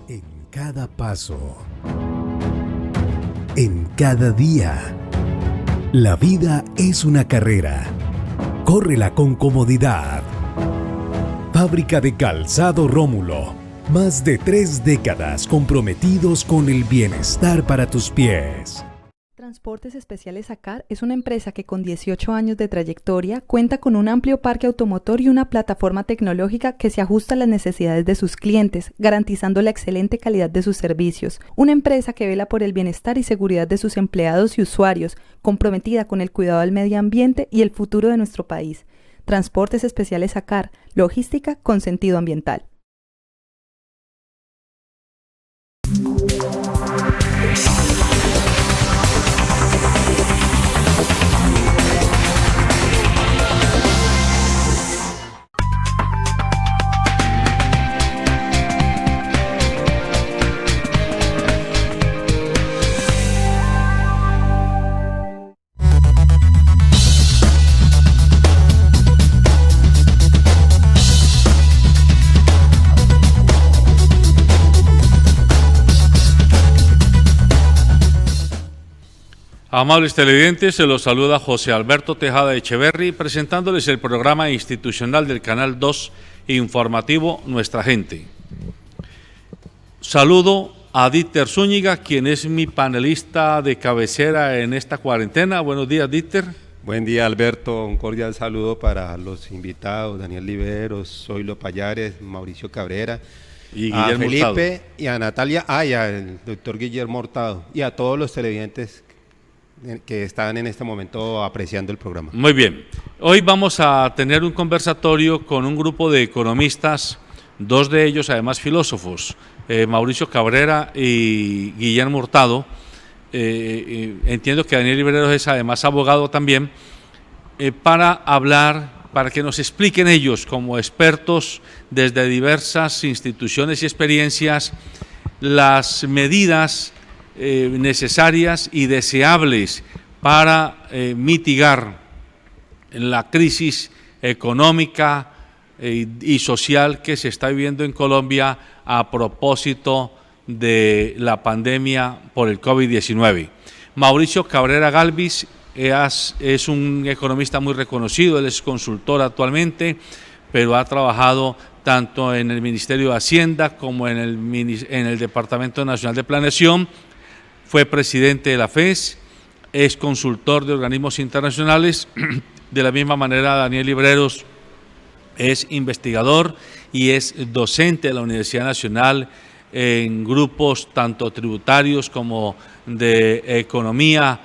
En cada paso, en cada día, la vida es una carrera. Córrela con comodidad. Fábrica de Calzado Rómulo. Más de 3 décadas comprometidos con el bienestar para tus pies. Transportes Especiales ACAR es una empresa que con 18 años de trayectoria cuenta con un amplio parque automotor y una plataforma tecnológica que se ajusta a las necesidades de sus clientes, garantizando la excelente calidad de sus servicios. Una empresa que vela por el bienestar y seguridad de sus empleados y usuarios, comprometida con el cuidado del medio ambiente y el futuro de nuestro país. Transportes Especiales ACAR, logística con sentido ambiental. Amables televidentes, se los saluda José Alberto Tejada Echeverry, presentándoles el programa institucional del Canal 2 informativo Nuestra Gente. Saludo a Dieter Zúñiga, quien es mi panelista de cabecera en esta cuarentena. Buenos días, Dieter. Buen día, Alberto. Un cordial saludo para los invitados, Daniel Liberos, Zoilo Payares, Mauricio Cabrera, y a Guillermo Felipe Hurtado. Y a Natalia, y al doctor Guillermo Hurtado, y a todos los televidentes que están en este momento apreciando el programa. Muy bien. Hoy vamos a tener un conversatorio con un grupo de economistas, 2 de ellos además filósofos, Mauricio Cabrera y Guillermo Hurtado. Entiendo que Daniel Libreros es además abogado también, para hablar, para que nos expliquen ellos como expertos desde diversas instituciones y experiencias las medidas necesarias y deseables para mitigar la crisis económica y social que se está viviendo en Colombia a propósito de la pandemia por el COVID-19. Mauricio Cabrera Galvis es un economista muy reconocido, él es consultor actualmente, pero ha trabajado tanto en el Ministerio de Hacienda como en el Departamento Nacional de Planeación. Fue presidente de la FES, es consultor de organismos internacionales. De la misma manera, Daniel Libreros es investigador y es docente de la Universidad Nacional en grupos tanto tributarios como de economía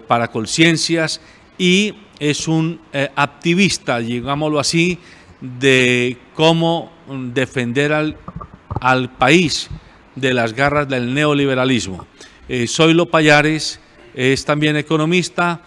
para Colciencias, y es un activista, digámoslo así, de cómo defender al país de las garras del neoliberalismo. Zoilo Payares es también economista,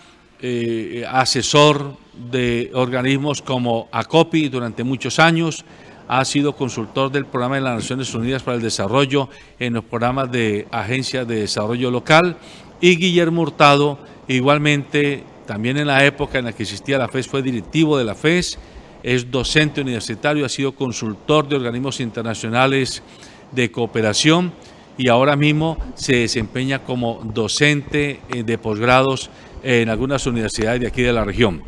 asesor de organismos como ACOPI durante muchos años, ha sido consultor del Programa de las Naciones Unidas para el Desarrollo en los programas de Agencias de Desarrollo Local, y Guillermo Hurtado, igualmente, también en la época en la que existía la FES, fue directivo de la FES, es docente universitario, ha sido consultor de organismos internacionales de cooperación, y ahora mismo se desempeña como docente de posgrados en algunas universidades de aquí de la región.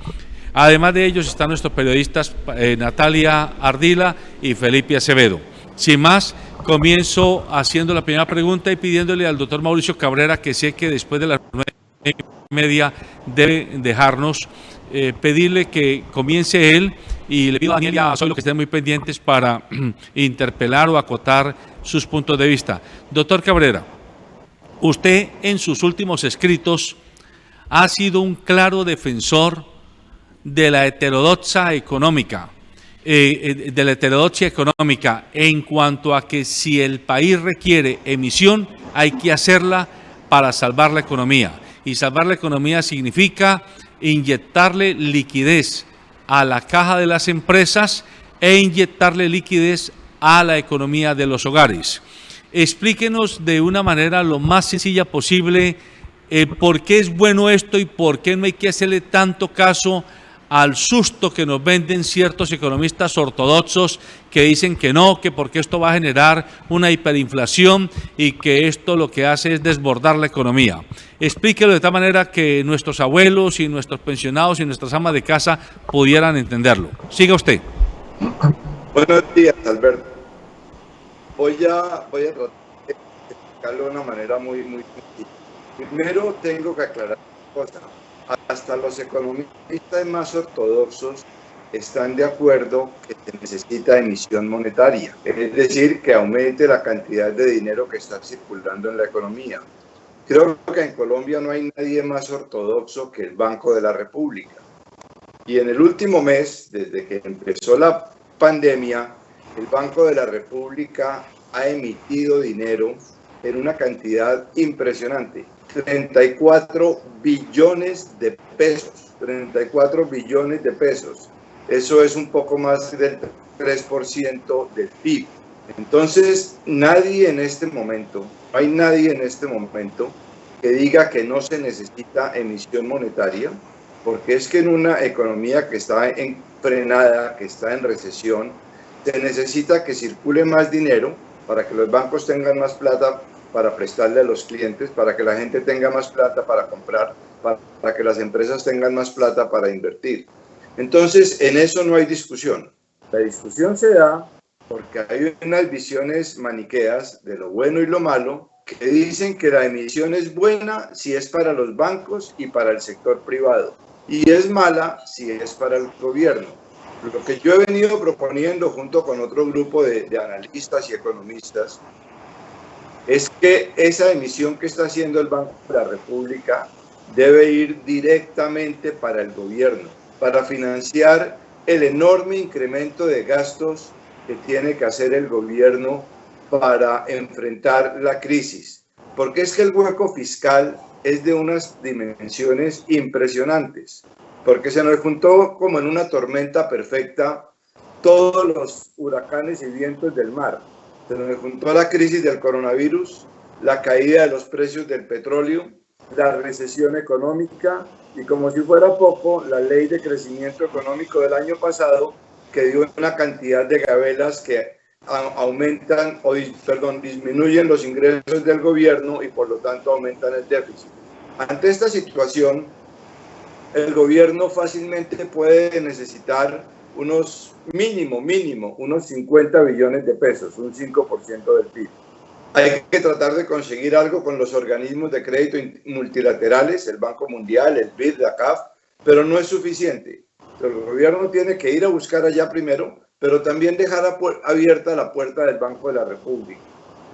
Además de ellos están nuestros periodistas Natalia Ardila y Felipe Acevedo. Sin más, comienzo haciendo la primera pregunta y pidiéndole al doctor Mauricio Cabrera, que sé que después de las 9:30 debe dejarnos, pedirle que comience él, y le pido a Daniel y a Zoilo que estén muy pendientes para interpelar o acotar sus puntos de vista. Doctor Cabrera, usted en sus últimos escritos ha sido un claro defensor de la heterodoxia económica, en cuanto a que si el país requiere emisión, hay que hacerla para salvar la economía. Y salvar la economía significa inyectarle liquidez a la caja de las empresas e inyectarle liquidez a la economía de los hogares. Explíquenos de una manera lo más sencilla posible por qué es bueno esto y por qué no hay que hacerle tanto caso al susto que nos venden ciertos economistas ortodoxos que dicen que no, que porque esto va a generar una hiperinflación y que esto lo que hace es desbordar la economía. Explíquelo de tal manera que nuestros abuelos y nuestros pensionados y nuestras amas de casa pudieran entenderlo. Siga usted. Buenos días, Alberto. Voy a tratar de explicarlo de una manera muy sencilla. Primero tengo que aclarar una cosa. Hasta los economistas más ortodoxos están de acuerdo que se necesita emisión monetaria, es decir, que aumente la cantidad de dinero que está circulando en la economía. Creo que en Colombia no hay nadie más ortodoxo que el Banco de la República. Y en el último mes, desde que empezó la pandemia, el Banco de la República ha emitido dinero en una cantidad impresionante. 34 billones de pesos, 34 billones de pesos. Eso es un poco más del 3% del PIB. Entonces, nadie en este momento, no hay nadie en este momento que diga que no se necesita emisión monetaria, porque es que en una economía que está frenada, que está en recesión, se necesita que circule más dinero para que los bancos tengan más plata para prestarle a los clientes, para que la gente tenga más plata para comprar, para que las empresas tengan más plata para invertir. Entonces, en eso no hay discusión. La discusión se da porque hay unas visiones maniqueas de lo bueno y lo malo que dicen que la emisión es buena si es para los bancos y para el sector privado, y es mala si es para el gobierno. Lo que yo he venido proponiendo junto con otro grupo de analistas y economistas es que esa emisión que está haciendo el Banco de la República debe ir directamente para el gobierno, para financiar el enorme incremento de gastos que tiene que hacer el gobierno para enfrentar la crisis. Porque es que el hueco fiscal es de unas dimensiones impresionantes, porque se nos juntó como en una tormenta perfecta todos los huracanes y vientos del mar. Se nos juntó la crisis del coronavirus, la caída de los precios del petróleo, la recesión económica y, como si fuera poco, la ley de crecimiento económico del año pasado, que dio una cantidad de gabelas que disminuyen los ingresos del gobierno y por lo tanto aumentan el déficit. Ante esta situación, el gobierno fácilmente puede necesitar unos unos 50 billones de pesos, un 5% del PIB. Hay que tratar de conseguir algo con los organismos de crédito multilaterales, el Banco Mundial, el BID, la CAF, pero no es suficiente. El gobierno tiene que ir a buscar allá primero, pero también dejar abierta la puerta del Banco de la República.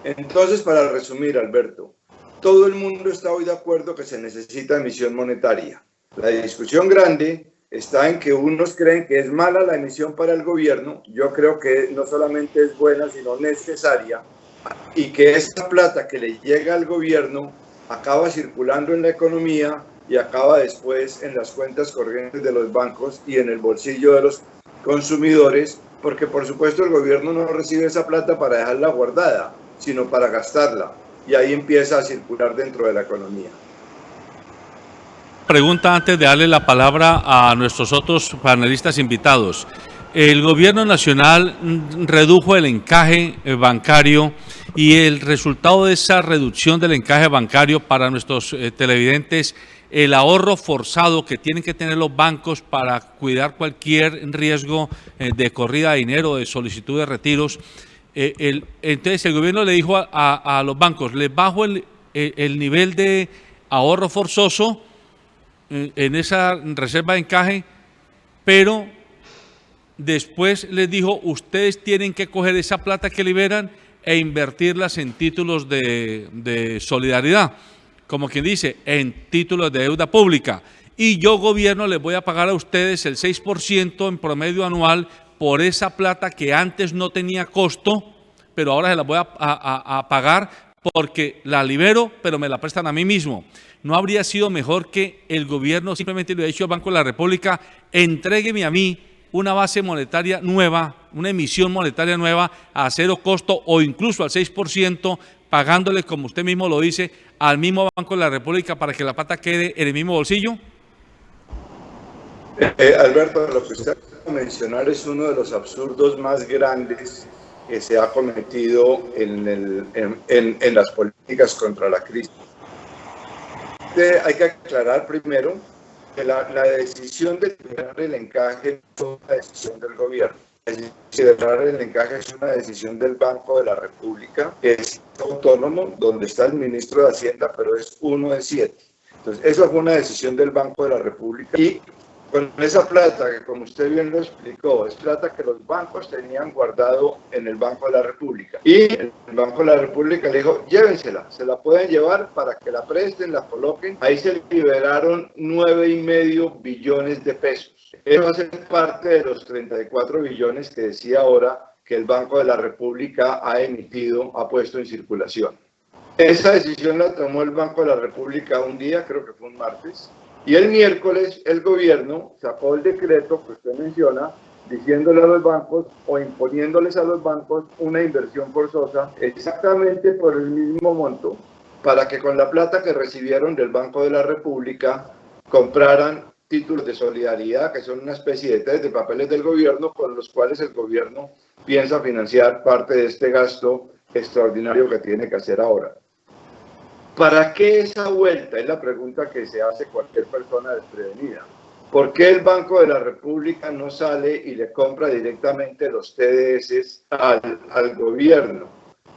Entonces, para resumir, Alberto, todo el mundo está hoy de acuerdo que se necesita emisión monetaria. La discusión grande está en que unos creen que es mala la emisión para el gobierno. Yo creo que no solamente es buena, sino necesaria, y que esta plata que le llega al gobierno acaba circulando en la economía y acaba después en las cuentas corrientes de los bancos y en el bolsillo de los consumidores, porque por supuesto el gobierno no recibe esa plata para dejarla guardada, sino para gastarla, y ahí empieza a circular dentro de la economía. Pregunta antes de darle la palabra a nuestros otros panelistas invitados. El gobierno nacional redujo el encaje bancario y el resultado de esa reducción del encaje bancario para nuestros televidentes, el ahorro forzado que tienen que tener los bancos para cuidar cualquier riesgo de corrida de dinero, de solicitud de retiros. Entonces el gobierno le dijo a los bancos, les bajo el nivel de ahorro forzoso en esa reserva de encaje, pero después les dijo, ustedes tienen que coger esa plata que liberan e invertirlas en títulos de solidaridad, como quien dice, en títulos de deuda pública. Y yo, gobierno, les voy a pagar a ustedes el 6% en promedio anual por esa plata que antes no tenía costo, pero ahora se la voy a pagar porque la libero, pero me la prestan a mí mismo. ¿No habría sido mejor que el gobierno simplemente le hubiera dicho al Banco de la República, entrégueme a mí una base monetaria nueva, una emisión monetaria nueva a cero costo o incluso al 6%, pagándole, como usted mismo lo dice, al mismo Banco de la República para que la plata quede en el mismo bolsillo? Alberto, lo que usted acaba de mencionar es uno de los absurdos más grandes que se ha cometido en las políticas contra la crisis. Hay que aclarar primero que la decisión de liberar el encaje es una decisión del gobierno. Liberar el encaje es una decisión del Banco de la República, que es autónomo, donde está el ministro de Hacienda, pero es uno de 7. Entonces, eso fue una decisión del Banco de la República y con esa plata, que como usted bien lo explicó, es plata que los bancos tenían guardado en el Banco de la República. Y el Banco de la República le dijo, llévensela, se la pueden llevar para que la presten, la coloquen. Ahí se liberaron 9,5 billones de pesos. Eso va a ser parte de los 34 billones que decía ahora que el Banco de la República ha emitido, ha puesto en circulación. Esa decisión la tomó el Banco de la República un día, creo que fue un martes, y el miércoles el gobierno sacó el decreto que usted menciona, diciéndole a los bancos o imponiéndoles a los bancos una inversión forzosa exactamente por el mismo monto, para que con la plata que recibieron del Banco de la República compraran títulos de solidaridad, que son una especie de test de papeles del gobierno, con los cuales el gobierno piensa financiar parte de este gasto extraordinario que tiene que hacer ahora. ¿Para qué esa vuelta? Es la pregunta que se hace cualquier persona desprevenida. ¿Por qué el Banco de la República no sale y le compra directamente los TDS al gobierno?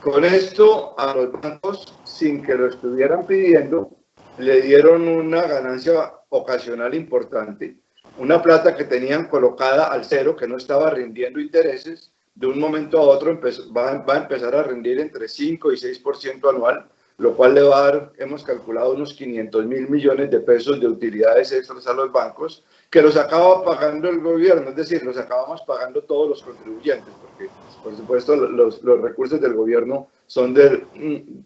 Con esto, a los bancos, sin que lo estuvieran pidiendo, le dieron una ganancia ocasional importante. Una plata que tenían colocada al cero, que no estaba rindiendo intereses, de un momento a otro va a empezar a rendir entre 5 y 6% anual, lo cual le va a dar, hemos calculado, unos 500.000 millones de pesos de utilidades extras a los bancos, que los acaba pagando el gobierno, es decir, los acabamos pagando todos los contribuyentes, porque, por supuesto, los recursos del gobierno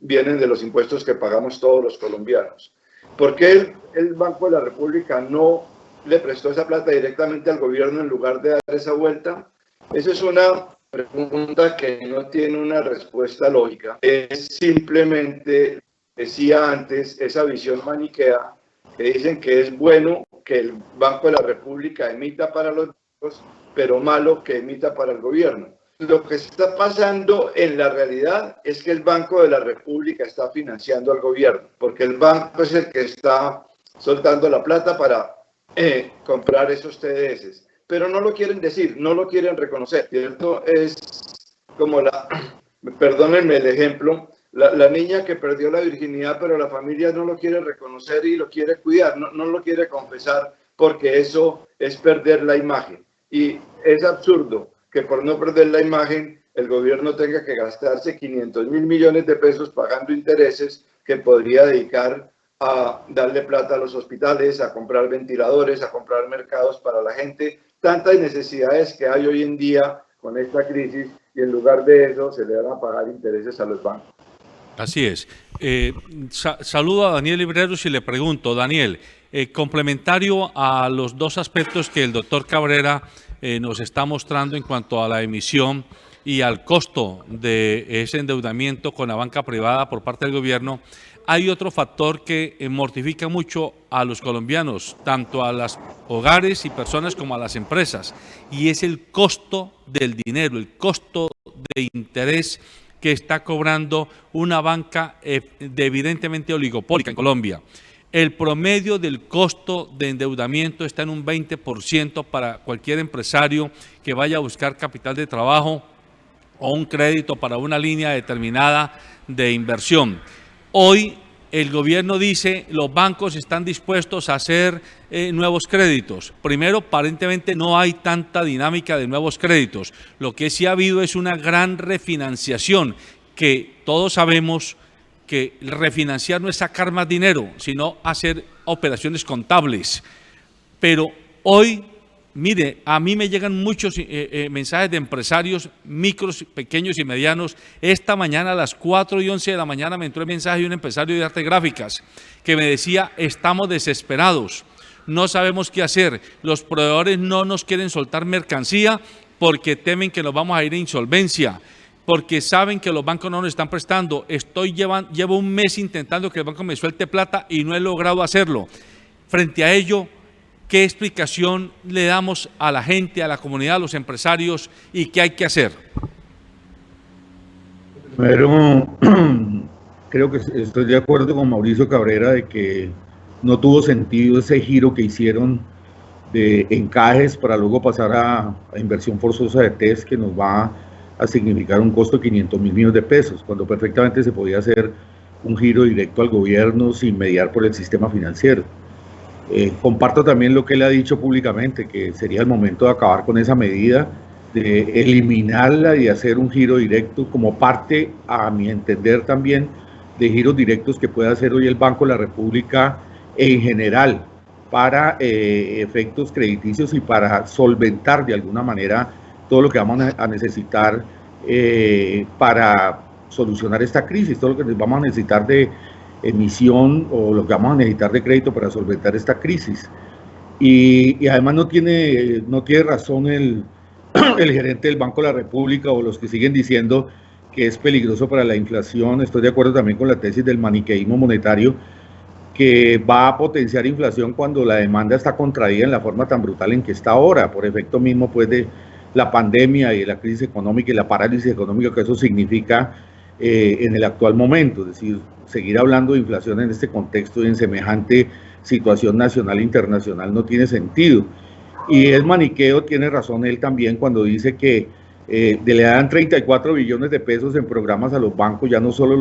vienen de los impuestos que pagamos todos los colombianos. ¿Por qué el Banco de la República no le prestó esa plata directamente al gobierno en lugar de dar esa vuelta? Esa es una pregunta que no tiene una respuesta lógica. Es simplemente, decía antes, esa visión maniquea que dicen que es bueno que el Banco de la República emita para los bancos, pero malo que emita para el gobierno. Lo que está pasando en la realidad es que el Banco de la República está financiando al gobierno, porque el banco es el que está soltando la plata para comprar esos TDS. Pero no lo quieren decir, no lo quieren reconocer, ¿cierto? Es como perdónenme el ejemplo, la niña que perdió la virginidad, pero la familia no lo quiere reconocer y lo quiere cuidar, no lo quiere confesar, porque eso es perder la imagen. Y es absurdo que por no perder la imagen, el gobierno tenga que gastarse 500.000 millones de pesos pagando intereses que podría dedicar a darle plata a los hospitales, a comprar ventiladores, a comprar mercados para la gente, tantas necesidades que hay hoy en día con esta crisis, y en lugar de eso se le van a pagar intereses a los bancos. Así es. Saludo a Daniel Libreros y le pregunto, Daniel, complementario a los dos aspectos que el doctor Cabrera nos está mostrando en cuanto a la emisión y al costo de ese endeudamiento con la banca privada por parte del gobierno, hay otro factor que mortifica mucho a los colombianos, tanto a los hogares y personas como a las empresas, y es el costo del dinero, el costo de interés que está cobrando una banca evidentemente oligopólica en Colombia. El promedio del costo de endeudamiento está en un 20% para cualquier empresario que vaya a buscar capital de trabajo o un crédito para una línea determinada de inversión. Hoy el gobierno dice los bancos están dispuestos a hacer nuevos créditos. Primero, aparentemente no hay tanta dinámica de nuevos créditos. Lo que sí ha habido es una gran refinanciación, que todos sabemos que refinanciar no es sacar más dinero, sino hacer operaciones contables. Pero hoy, mire, a mí me llegan muchos mensajes de empresarios micros, pequeños y medianos. Esta mañana a las 4:11 de la mañana me entró el mensaje de un empresario de artes gráficas que me decía: estamos desesperados, no sabemos qué hacer, los proveedores no nos quieren soltar mercancía porque temen que nos vamos a ir a insolvencia, porque saben que los bancos no nos están prestando. Llevo un mes intentando que el banco me suelte plata y no he logrado hacerlo. Frente a ello, ¿qué explicación le damos a la gente, a la comunidad, a los empresarios y qué hay que hacer? Primero, creo que estoy de acuerdo con Mauricio Cabrera de que no tuvo sentido ese giro que hicieron de encajes para luego pasar a inversión forzosa de test, que nos va a significar un costo de 500.000 millones de pesos, cuando perfectamente se podía hacer un giro directo al gobierno sin mediar por el sistema financiero. Comparto también lo que él ha dicho públicamente, que sería el momento de acabar con esa medida, de eliminarla y hacer un giro directo como parte, a mi entender también, de giros directos que puede hacer hoy el Banco de la República en general para efectos crediticios y para solventar de alguna manera todo lo que vamos a necesitar para solucionar esta crisis, todo lo que vamos a necesitar de emisión o lo que vamos a necesitar de crédito para solventar esta crisis. Y además no tiene razón el gerente del Banco de la República o los que siguen diciendo que es peligroso para la inflación. Estoy de acuerdo también con la tesis del maniqueísmo monetario, que va a potenciar inflación cuando la demanda está contraída en la forma tan brutal en que está ahora, por efecto mismo pues de la pandemia y de la crisis económica y la parálisis económica que eso significa en el actual momento. Es decir, seguir hablando de inflación en este contexto y en semejante situación nacional e internacional no tiene sentido. Y es maniqueo, tiene razón él también cuando dice que le dan 34 billones de pesos en programas a los bancos, ya no solo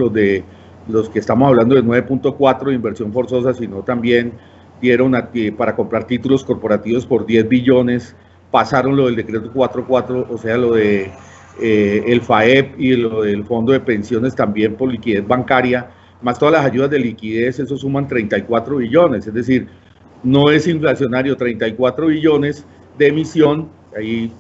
los que estamos hablando de 9.4 de inversión forzosa, sino también dieron para comprar títulos corporativos por 10 billones, pasaron lo del decreto 44, o sea, lo de el FAEP y lo del fondo de pensiones también por liquidez bancaria, más todas las ayudas de liquidez, eso suman 34 billones, es decir, no es inflacionario 34 billones de emisión. Ahí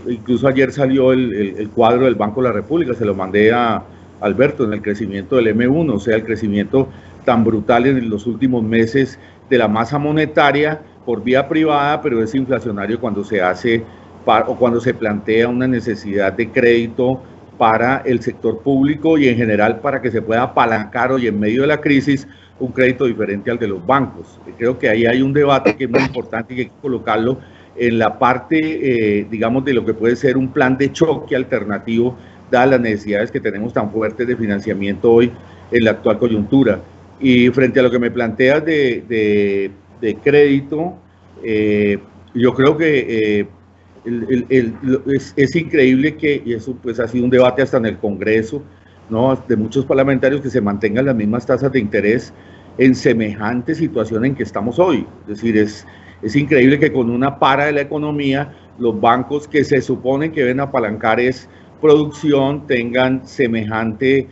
incluso ayer salió el cuadro del Banco de la República, se lo mandé a Alberto, en el crecimiento del M1, o sea, el crecimiento tan brutal en los últimos meses de la masa monetaria por vía privada, pero es inflacionario cuando se hace o cuando se plantea una necesidad de crédito para el sector público y en general para que se pueda apalancar hoy en medio de la crisis un crédito diferente al de los bancos. Creo que ahí hay un debate que es muy importante y que hay que colocarlo en la parte, digamos, de lo que puede ser un plan de choque alternativo, dadas las necesidades que tenemos tan fuertes de financiamiento hoy en la actual coyuntura. Y frente a lo que me planteas de crédito, yo creo que es increíble que, y eso pues ha sido un debate hasta en el Congreso, ¿no?, de muchos parlamentarios, que se mantengan las mismas tasas de interés en semejante situación en que estamos hoy. Es decir, es increíble que con una para de la economía, los bancos que se suponen que deben apalancar es producción, tengan semejante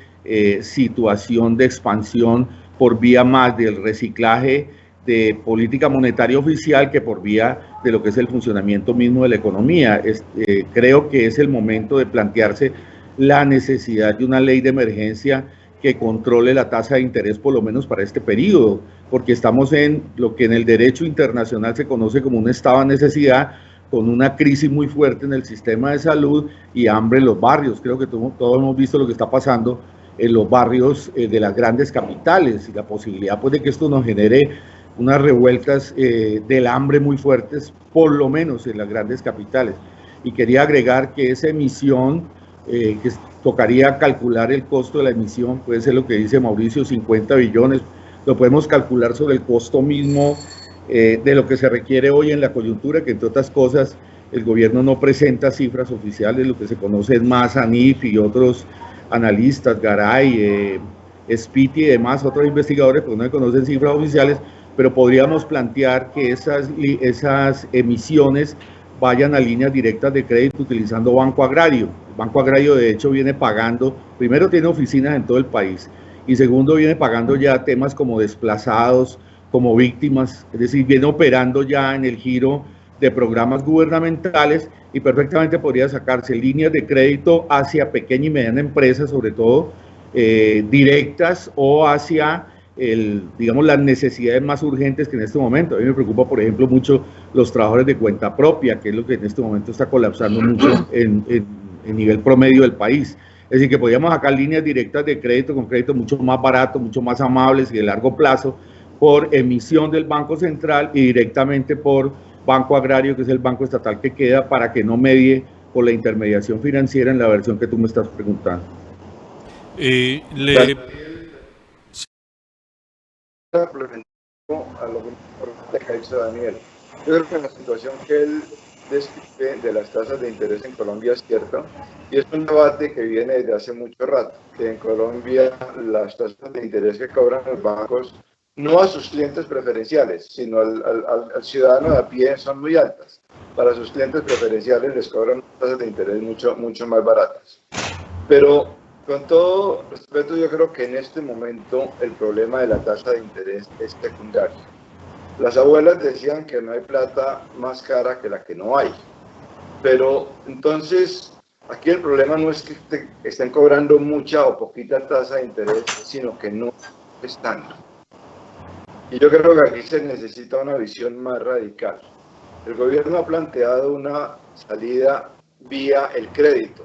situación de expansión por vía más del reciclaje de política monetaria oficial que por vía de lo que es el funcionamiento mismo de la economía. Creo que es el momento de plantearse la necesidad de una ley de emergencia que controle la tasa de interés por lo menos para este periodo, porque estamos en lo que en el derecho internacional se conoce como un estado de necesidad, con una crisis muy fuerte en el sistema de salud y hambre en los barrios. Creo que todos hemos visto lo que está pasando en los barrios de las grandes capitales y la posibilidad pues de que esto nos genere unas revueltas del hambre muy fuertes, por lo menos en las grandes capitales. Y quería agregar que esa emisión, que tocaría calcular el costo de la emisión, puede ser lo que dice Mauricio, 50 billones, lo podemos calcular sobre el costo mismo de lo que se requiere hoy en la coyuntura, que entre otras cosas el gobierno no presenta cifras oficiales, lo que se conoce es más ANIF y otros analistas, Garay, Spiti y demás, otros investigadores, pues no se conocen cifras oficiales, pero podríamos plantear que esas emisiones vayan a líneas directas de crédito utilizando Banco Agrario. El Banco Agrario, de hecho, viene pagando, primero tiene oficinas en todo el país, y segundo viene pagando ya temas como desplazados, como víctimas, es decir, viene operando ya en el giro de programas gubernamentales y perfectamente podría sacarse líneas de crédito hacia pequeña y mediana empresa, sobre todo directas, o hacia digamos, las necesidades más urgentes que en este momento. A mí me preocupa, por ejemplo, mucho los trabajadores de cuenta propia, que es lo que en este momento está colapsando mucho en nivel promedio del país. Es decir, que podríamos sacar líneas directas de crédito con crédito mucho más baratos, mucho más amables y de largo plazo, por emisión del Banco Central y directamente por Banco Agrario, que es el banco estatal que queda, para que no medie por la intermediación financiera en la versión que tú me estás preguntando. A lo que dice Daniel. Yo creo que la situación que él describe de las tasas de interés en Colombia es cierta, y es un debate que viene desde hace mucho rato, que en Colombia las tasas de interés que cobran los bancos, no a sus clientes preferenciales, sino al ciudadano de a pie, son muy altas. Para sus clientes preferenciales les cobran tasas de interés mucho más baratas. Pero con todo respeto, yo creo que en este momento el problema de la tasa de interés es secundario. Las abuelas decían que no hay plata más cara que la que no hay. Pero entonces, aquí el problema no es que estén cobrando mucha o poquita tasa de interés, sino que no están. Y yo creo que aquí se necesita una visión más radical. El gobierno ha planteado una salida vía el crédito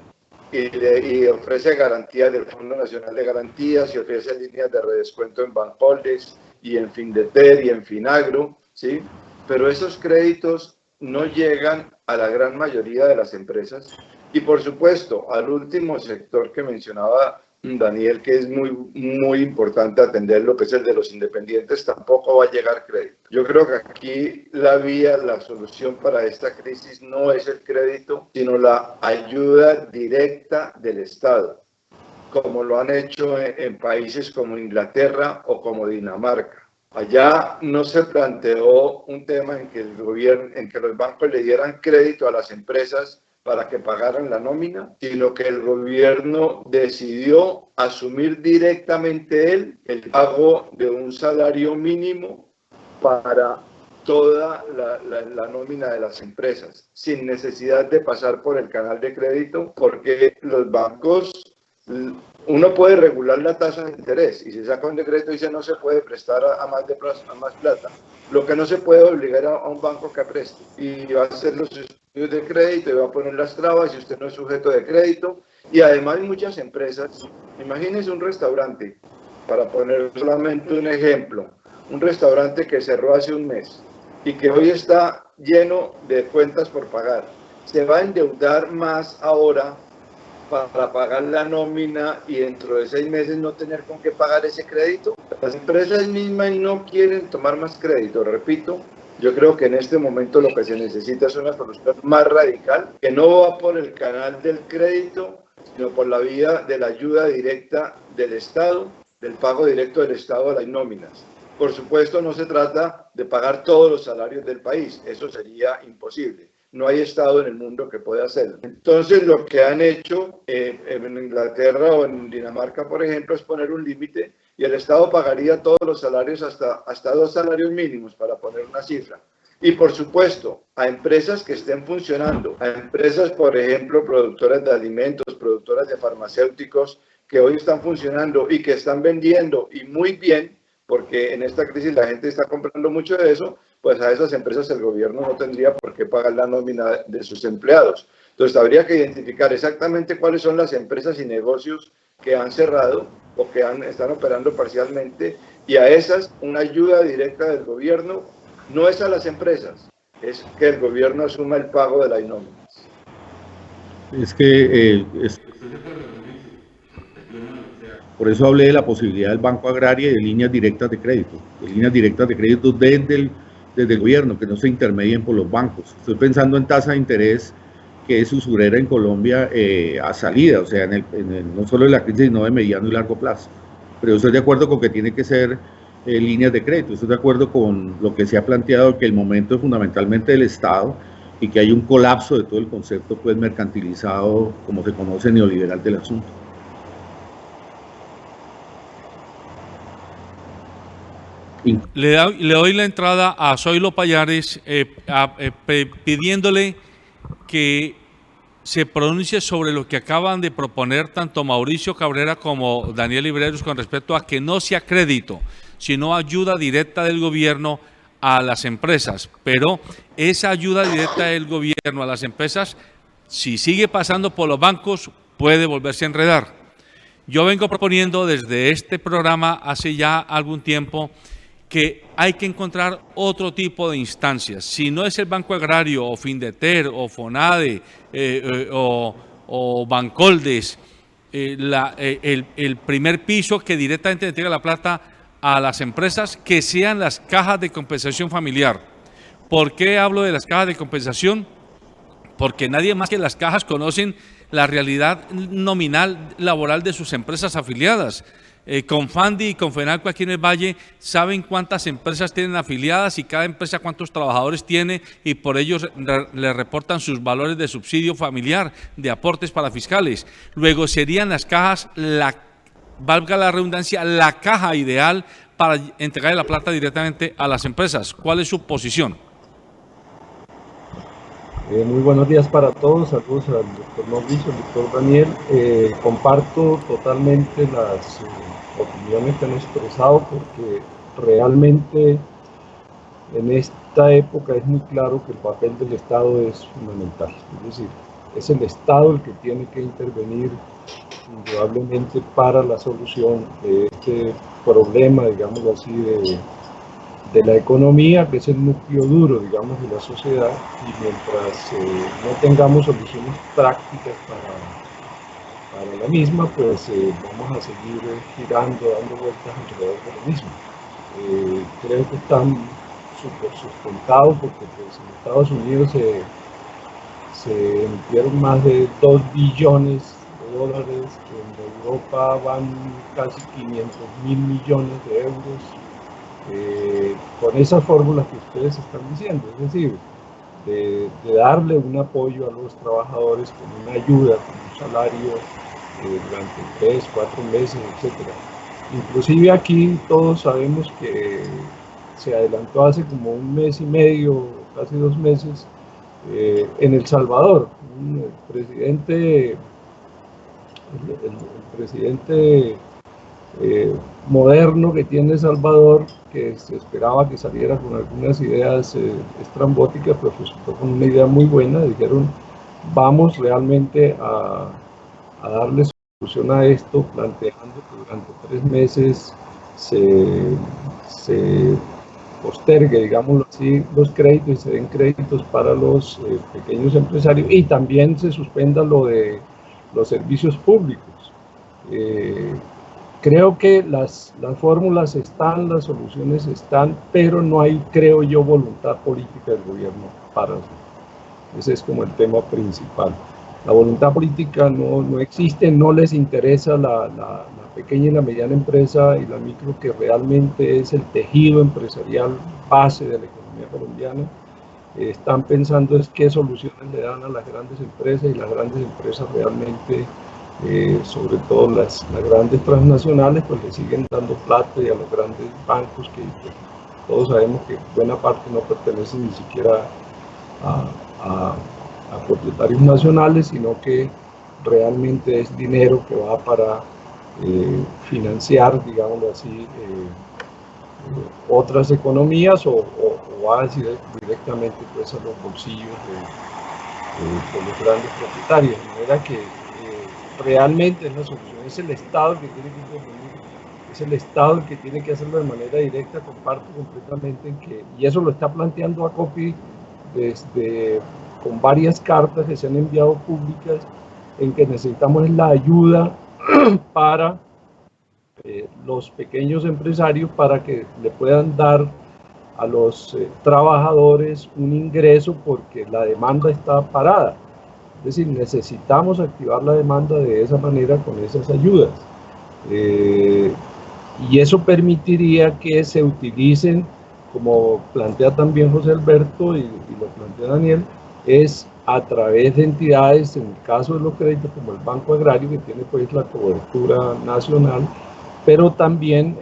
y ofrece garantías del Fondo Nacional de Garantías y ofrece líneas de redescuento en Bancoldes y en Findeter y en Finagro, ¿sí? Pero esos créditos no llegan a la gran mayoría de las empresas y, por supuesto, al último sector que mencionaba Daniel, que es muy importante atenderlo, que es el de los independientes, tampoco va a llegar crédito. Yo creo que aquí la solución para esta crisis no es el crédito, sino la ayuda directa del Estado, como lo han hecho en países como Inglaterra o como Dinamarca. Allá no se planteó un tema en que los bancos le dieran crédito a las empresas para que pagaran la nómina, sino que el gobierno decidió asumir directamente el pago de un salario mínimo para toda la nómina de las empresas, sin necesidad de pasar por el canal de crédito, porque los bancos, uno puede regular la tasa de interés y si saca un decreto dice no se puede prestar a más plata. Lo que no se puede obligar a un banco que preste y va a hacer los estudios de crédito y va a poner las trabas si usted no es sujeto de crédito. Y además muchas empresas, imagínense un restaurante, para poner solamente un ejemplo, un restaurante que cerró hace un mes y que hoy está lleno de cuentas por pagar, se va a endeudar más ahora para pagar la nómina y dentro de 6 meses no tener con qué pagar ese crédito. Las empresas mismas no quieren tomar más crédito, repito. Yo creo que en este momento lo que se necesita es una solución más radical, que no va por el canal del crédito, sino por la vía de la ayuda directa del Estado, del pago directo del Estado a las nóminas. Por supuesto, no se trata de pagar todos los salarios del país, eso sería imposible. No hay Estado en el mundo que pueda hacerlo. Entonces, lo que han hecho en Inglaterra o en Dinamarca, por ejemplo, es poner un límite y el Estado pagaría todos los salarios hasta 2 salarios mínimos, para poner una cifra. Y, por supuesto, a empresas que estén funcionando, a empresas, por ejemplo, productoras de alimentos, productoras de farmacéuticos, que hoy están funcionando y que están vendiendo y muy bien, porque en esta crisis la gente está comprando mucho de eso, pues a esas empresas el gobierno no tendría por qué pagar la nómina de sus empleados. Entonces habría que identificar exactamente cuáles son las empresas y negocios que han cerrado o que están operando parcialmente, y a esas una ayuda directa del gobierno. No es a las empresas, es que el gobierno asuma el pago de las nóminas. Es que por eso hablé de la posibilidad del Banco Agrario y de líneas directas de crédito, desde el gobierno, que no se intermedien por los bancos. Estoy pensando en tasa de interés que es usurera en Colombia a salida, o sea, no solo de la crisis, sino de mediano y largo plazo. Pero yo estoy de acuerdo con que tiene que ser líneas de crédito, estoy de acuerdo con lo que se ha planteado, que el momento es fundamentalmente del Estado y que hay un colapso de todo el concepto pues mercantilizado, como se conoce, neoliberal del asunto. Le doy la entrada a Zoilo Payares pidiéndole que se pronuncie sobre lo que acaban de proponer tanto Mauricio Cabrera como Daniel Libreros con respecto a que no sea crédito, sino ayuda directa del gobierno a las empresas. Pero esa ayuda directa del gobierno a las empresas, si sigue pasando por los bancos, puede volverse a enredar. Yo vengo proponiendo desde este programa hace ya algún tiempo que hay que encontrar otro tipo de instancias. Si no es el Banco Agrario o Findeter o Fonade o Bancoldes, el primer piso que directamente entrega la plata a las empresas, que sean las cajas de compensación familiar. ¿Por qué hablo de las cajas de compensación? Porque nadie más que las cajas conocen la realidad nominal laboral de sus empresas afiliadas. Confandi y Confenalco aquí en el Valle saben cuántas empresas tienen afiliadas y cada empresa cuántos trabajadores tiene, y por ello le reportan sus valores de subsidio familiar, de aportes para fiscales. Luego serían las cajas, valga la redundancia, la caja ideal para entregar la plata directamente a las empresas. ¿Cuál es su posición? Muy buenos días para todos, saludos al doctor Mauricio, al doctor Daniel. Comparto totalmente las opiniones que han expresado, porque realmente en esta época es muy claro que el papel del Estado es fundamental. Es decir, es el Estado el que tiene que intervenir indudablemente para la solución de este problema, digámoslo así, de la economía, que es el núcleo duro, digamos, de la sociedad, y mientras no tengamos soluciones prácticas para la misma, pues vamos a seguir girando, dando vueltas alrededor de lo mismo. Creo que están súper sustentados, porque pues, en Estados Unidos se emitieron más de 2 billones de dólares, que en Europa van casi 500.000 millones de euros, con esas fórmulas que ustedes están diciendo, es decir, de darle un apoyo a los trabajadores con una ayuda, con un salario durante 3, 4 meses, etc. Inclusive aquí todos sabemos que se adelantó hace como 1 mes y medio, casi 2 meses, en El Salvador. El presidente moderno que tiene El Salvador, que se esperaba que saliera con algunas ideas estrambóticas, pero resultó con una idea muy buena. Dijeron, vamos realmente a darle solución a esto, planteando que durante 3 meses se postergue, digámoslo así, los créditos y se den créditos para los pequeños empresarios, y también se suspenda lo de los servicios públicos. Creo que las fórmulas están, las soluciones están, pero no hay, creo yo, voluntad política del gobierno para eso. Ese es como el tema principal. La voluntad política no existe, no les interesa la pequeña y la mediana empresa y la micro, que realmente es el tejido empresarial base de la economía colombiana. Están pensando es qué soluciones le dan a las grandes empresas, y las grandes empresas realmente, sobre todo las grandes transnacionales, pues le siguen dando plata, y a los grandes bancos, que pues, todos sabemos que buena parte no pertenecen ni siquiera a propietarios nacionales, sino que realmente es dinero que va para financiar, digámoslo así, otras economías, o va directamente pues, a los bolsillos de los grandes propietarios. De manera que realmente es la solución, es el Estado el que tiene que intervenir, es el Estado el que tiene que hacerlo de manera directa. Comparto completamente en que, y eso lo está planteando ACOPI con varias cartas que se han enviado públicas, en que necesitamos la ayuda para los pequeños empresarios, para que le puedan dar a los trabajadores un ingreso, porque la demanda está parada. Es decir, necesitamos activar la demanda de esa manera, con esas ayudas. Y eso permitiría que se utilicen, como plantea también José Alberto y lo plantea Daniel, es a través de entidades, en el caso de los créditos, como el Banco Agrario, que tiene pues la cobertura nacional, pero también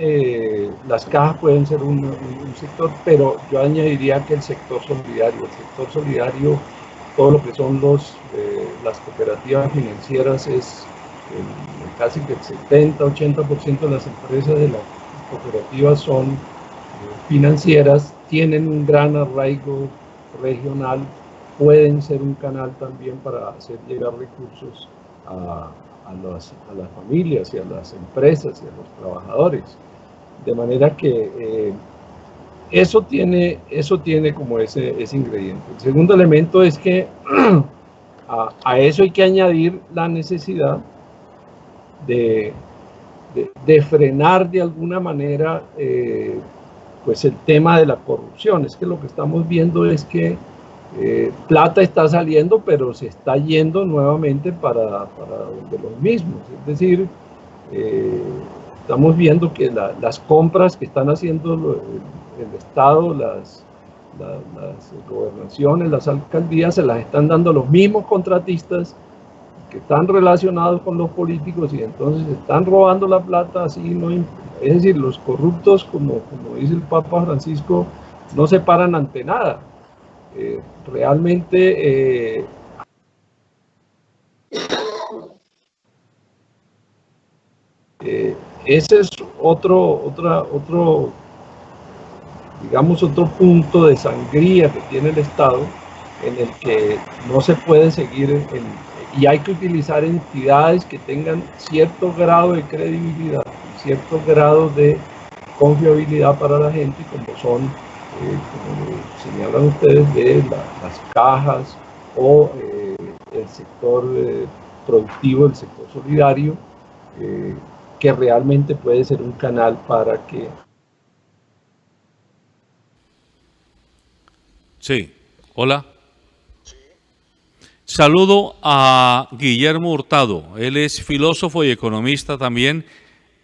las cajas pueden ser un sector, pero yo añadiría que el sector solidario, todo lo que son las cooperativas financieras, es casi que el 70-80% de las empresas de las cooperativas son financieras, tienen un gran arraigo regional, pueden ser un canal también para hacer llegar recursos a las familias y a las empresas y a los trabajadores. De manera que eso tiene como ese ingrediente. El segundo elemento es que a eso hay que añadir la necesidad de frenar de alguna manera pues el tema de la corrupción. Es que lo que estamos viendo es que plata está saliendo, pero se está yendo nuevamente para donde los mismos. Es decir, estamos viendo que las compras que están haciendo el Estado, las gobernaciones, las alcaldías, se las están dando los mismos contratistas que están relacionados con los políticos, y entonces están robando la plata así, no, es decir, los corruptos, como dice el Papa Francisco, no se paran ante nada. Realmente ese es otro punto de sangría que tiene el Estado, en el que no se puede seguir y hay que utilizar entidades que tengan cierto grado de credibilidad, cierto grado de confiabilidad para la gente, como son, como señalan ustedes, de las cajas o el sector productivo, el sector solidario, que realmente puede ser un canal para que... Sí, hola. Saludo a Guillermo Hurtado, él es filósofo y economista también,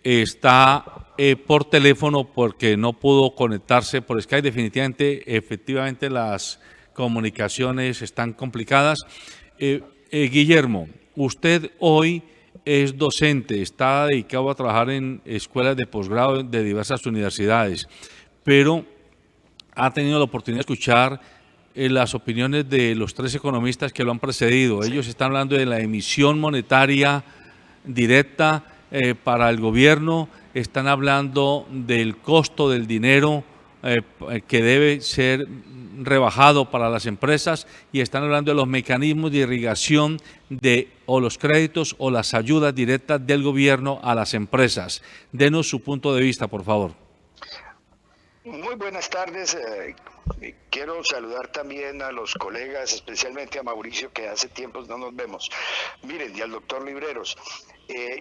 está por teléfono porque no pudo conectarse por Skype. Efectivamente las comunicaciones están complicadas. Guillermo, usted hoy es docente, está dedicado a trabajar en escuelas de posgrado de diversas universidades, pero ha tenido la oportunidad de escuchar las opiniones de los tres economistas que lo han precedido. Ellos están hablando de la emisión monetaria directa para el gobierno, están hablando del costo del dinero que debe ser rebajado para las empresas, y están hablando de los mecanismos de irrigación o los créditos o las ayudas directas del gobierno a las empresas. Denos su punto de vista, por favor. Muy buenas tardes. Quiero saludar también a los colegas, especialmente a Mauricio, que hace tiempos no nos vemos. Miren, y al doctor Libreros.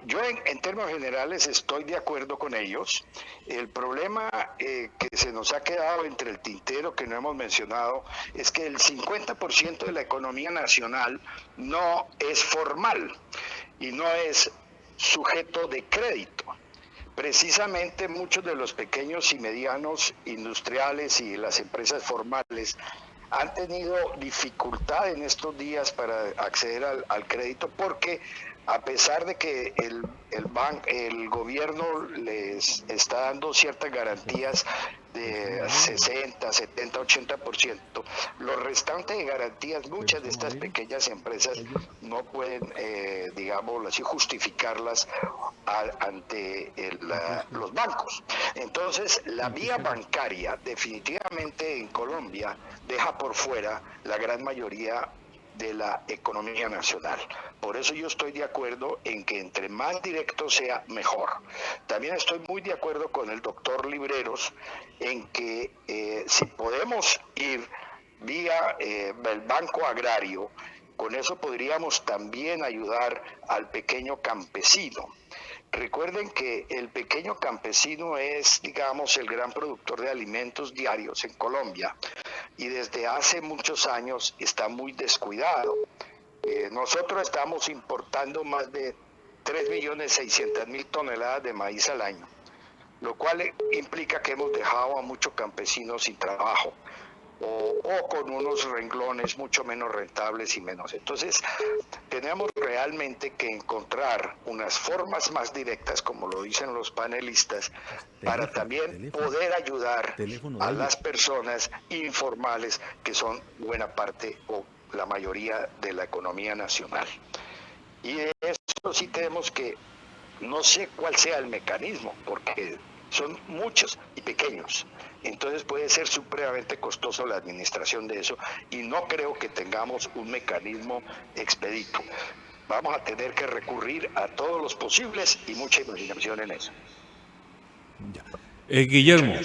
Yo en términos generales estoy de acuerdo con ellos. El problema que se nos ha quedado entre el tintero, que no hemos mencionado, es que el 50% de la economía nacional no es formal y no es sujeto de crédito. Precisamente muchos de los pequeños y medianos industriales y las empresas formales han tenido dificultad en estos días para acceder al crédito, porque a pesar de que el gobierno les está dando ciertas garantías de 60, 70, 80%, los restantes de garantías, muchas de estas pequeñas empresas no pueden, digámoslo así, justificarlas ante los bancos. Entonces, la vía bancaria definitivamente en Colombia deja por fuera la gran mayoría de la economía nacional. Por eso yo estoy de acuerdo en que entre más directo sea, mejor. También estoy muy de acuerdo con el doctor Libreros en que si podemos ir vía el Banco Agrario, con eso podríamos también ayudar al pequeño campesino. Recuerden que el pequeño campesino es, digamos, el gran productor de alimentos diarios en Colombia, y desde hace muchos años está muy descuidado. Nosotros estamos importando más de 3.600.000 toneladas de maíz al año, lo cual implica que hemos dejado a muchos campesinos sin trabajo o con unos renglones mucho menos rentables y menos. Entonces, tenemos realmente que encontrar unas formas más directas, como lo dicen los panelistas, para también poder ayudar a las personas informales, que son buena parte o la mayoría de la economía nacional. Y de eso sí tenemos que, no sé cuál sea el mecanismo, porque son muchos y pequeños. Entonces puede ser supremamente costoso la administración de eso, y no creo que tengamos un mecanismo expedito. Vamos a tener que recurrir a todos los posibles y mucha imaginación en eso. Guillermo,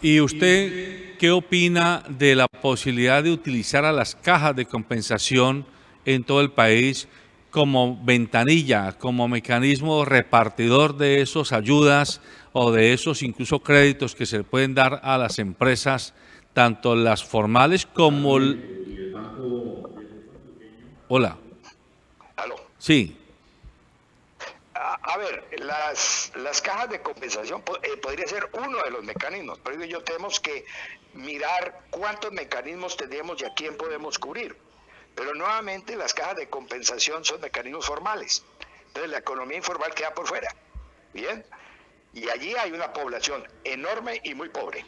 ¿Y usted qué opina de la posibilidad de utilizar a las cajas de compensación en todo el país como ventanilla, como mecanismo repartidor de esos ayudas o de esos incluso créditos que se pueden dar a las empresas, tanto las formales como... Hola. ¿Aló? Sí. A ver, las cajas de compensación podría ser uno de los mecanismos, pero yo tenemos que mirar cuántos mecanismos tenemos y a quién podemos cubrir. Pero nuevamente las cajas de compensación son mecanismos formales. Entonces la economía informal queda por fuera. ¿Bien? Y allí hay una población enorme y muy pobre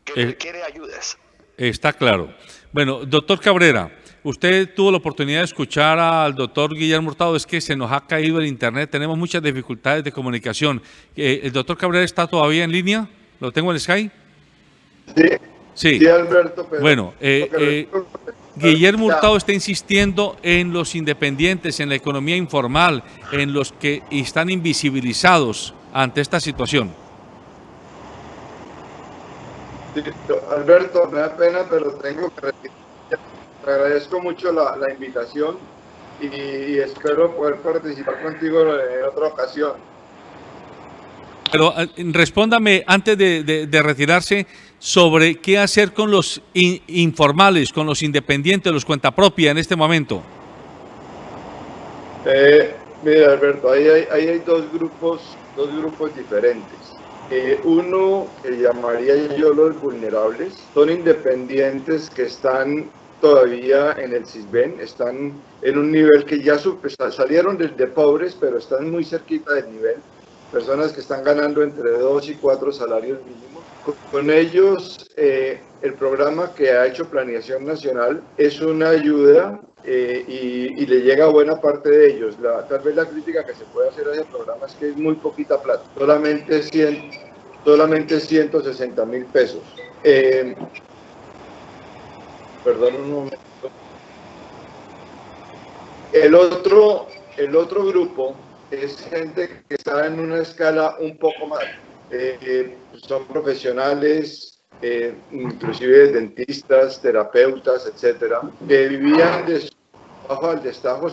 que requiere ayudas. Está claro. Bueno, doctor Cabrera, usted tuvo la oportunidad de escuchar al doctor Guillermo Hurtado. Es que se nos ha caído el internet, tenemos muchas dificultades de comunicación. ¿El doctor Cabrera está todavía en línea? ¿Lo tengo en Skype? Sí, sí, Alberto. Pero bueno, Guillermo Hurtado está insistiendo en los independientes, en la economía informal, en los que están invisibilizados ante esta situación. Sí, Alberto, me da pena, pero tengo que retirar. Te agradezco mucho la invitación y espero poder participar contigo en otra ocasión. Pero respóndame antes de retirarse sobre qué hacer con los informales, con los independientes, los cuentapropia en este momento. Mira, Alberto, ahí hay dos grupos diferentes. Uno que llamaría yo los vulnerables, son independientes que están todavía en el CISBEN, están en un nivel que ya salieron de pobres, pero están muy cerquita del nivel. Personas que están ganando entre 2 y 4 salarios mínimos. Con ellos, el programa que ha hecho Planeación Nacional es una ayuda y le llega a buena parte de ellos. Tal vez la crítica que se puede hacer a ese programa es que es muy poquita plata, solamente 160.000 pesos. Perdón un momento. El otro grupo es gente que está en una escala un poco más. Son profesionales, inclusive dentistas, terapeutas, etcétera, que vivían de su trabajo al destajo,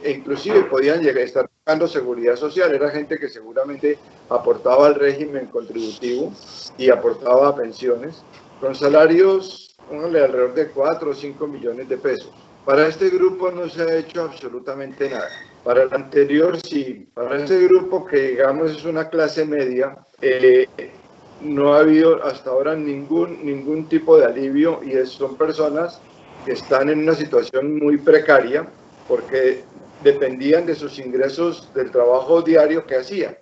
e inclusive podían llegar a estar pagando seguridad social. Era gente que seguramente aportaba al régimen contributivo y aportaba a pensiones, con salarios alrededor de 4 o 5 millones de pesos. Para este grupo no se ha hecho absolutamente nada. Para el anterior sí. Para este grupo, que digamos es una clase media, no ha habido hasta ahora ningún tipo de alivio, y son personas que están en una situación muy precaria porque dependían de sus ingresos del trabajo diario que hacían.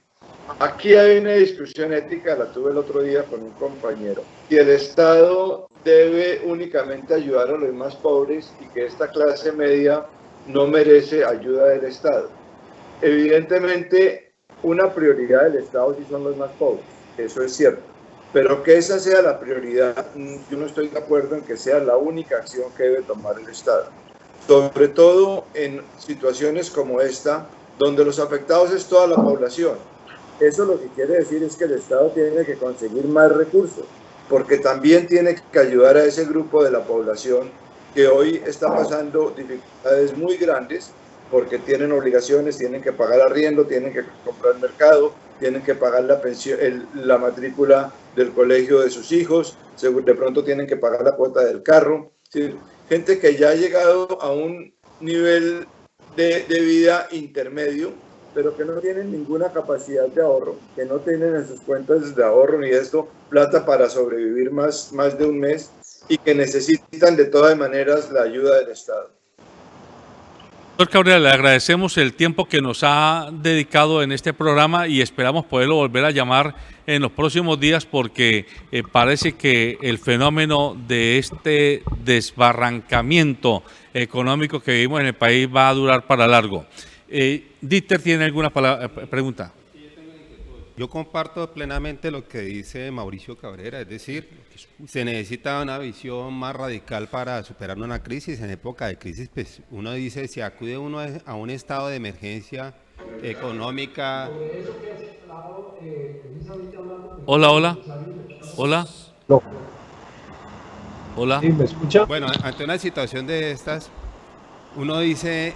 Aquí hay una discusión ética, la tuve el otro día con un compañero, y el Estado debe únicamente ayudar a los más pobres y que esta clase media no merece ayuda del Estado. Evidentemente, una prioridad del Estado sí son los más pobres, eso es cierto, pero que esa sea la prioridad, yo no estoy de acuerdo en que sea la única acción que debe tomar el Estado, sobre todo en situaciones como esta, donde los afectados es toda la población. Eso lo que quiere decir es que el Estado tiene que conseguir más recursos, porque también tiene que ayudar a ese grupo de la población que hoy está pasando dificultades muy grandes, porque tienen obligaciones, tienen que pagar arriendo, tienen que comprar mercado, tienen que pagar la pensión, la matrícula del colegio de sus hijos, de pronto tienen que pagar la cuota del carro. ¿Sí? Gente que ya ha llegado a un nivel de vida intermedio, pero que no tienen ninguna capacidad de ahorro, que no tienen en sus cuentas de ahorro ni esto plata para sobrevivir más de un mes, y que necesitan de todas maneras la ayuda del Estado. Doctor Cabrera, le agradecemos el tiempo que nos ha dedicado en este programa y esperamos poderlo volver a llamar en los próximos días, porque parece que el fenómeno de este desbarrancamiento económico que vivimos en el país va a durar para largo. Dieter, ¿tiene alguna pregunta? Yo comparto plenamente lo que dice Mauricio Cabrera, es decir, se necesita una visión más radical para superar una crisis. En época de crisis, pues uno dice, si acude uno a un estado de emergencia económica. Hola. Hola. No. Hola. ¿Sí, me escucha? Bueno, ante una situación de estas, uno dice,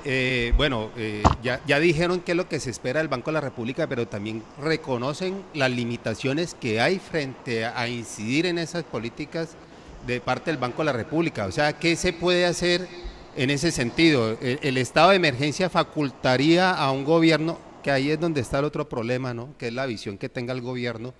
ya dijeron qué es lo que se espera del Banco de la República, pero también reconocen las limitaciones que hay frente a incidir en esas políticas de parte del Banco de la República. O sea, ¿qué se puede hacer en ese sentido? El estado de emergencia facultaría a un gobierno, que ahí es donde está el otro problema, ¿no? Que es la visión que tenga el gobierno,